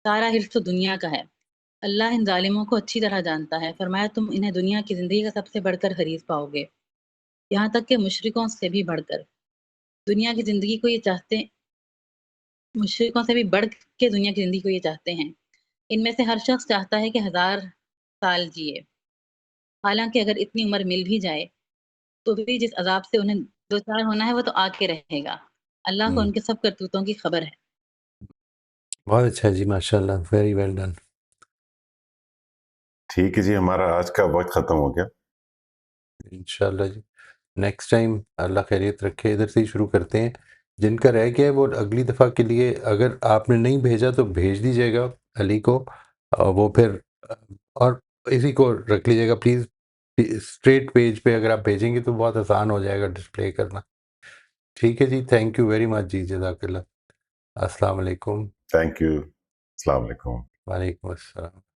Speaker 10: سارا حرص تو دنیا کا ہے. اللہ ان ظالموں کو اچھی طرح جانتا ہے. فرمایا تم انہیں دنیا کی زندگی کا سب سے بڑھ کر حریص پاؤ گے، یہاں تک کہ مشرکوں سے بھی بڑھ کر. دنیا کی زندگی کو یہ چاہتے مشرکوں سے بھی بڑھ کے دنیا کی زندگی کو یہ چاہتے ہیں. ان میں سے ہر شخص چاہتا ہے کہ 1000 سال جیے، حالانکہ اگر اتنی عمر مل بھی جائے تو بھی جس عذاب سے انہیں دو چار ہونا ہے وہ تو آ کے رہے گا. اللہ کو ان کے سب کرتوتوں کی خبر ہے.
Speaker 1: بہت اچھا جی، ماشاء اللہ، ویری ویل ڈن.
Speaker 2: ٹھیک ہے جی، ہمارا آج کا وقت ختم ہو گیا.
Speaker 1: انشاءاللہ جی نیکسٹ ٹائم اللہ خیریت رکھے ادھر سے ہی شروع کرتے ہیں. جن کا رہ گیا ہے وہ اگلی دفعہ کے لیے اگر آپ نے نہیں بھیجا تو بھیج دیجیے گا علی کو، وہ پھر اور اسی کو رکھ لیجیے گا پلیز. اسٹریٹ پیج پہ اگر آپ بھیجیں گے تو بہت آسان ہو جائے گا ڈسپلے کرنا. ٹھیک ہے جی، تھینک یو ویری مچ جی، جزاک اللہ. السلام علیکم.
Speaker 2: Thank you. السلام علیکم.
Speaker 1: وعلیکم السلام.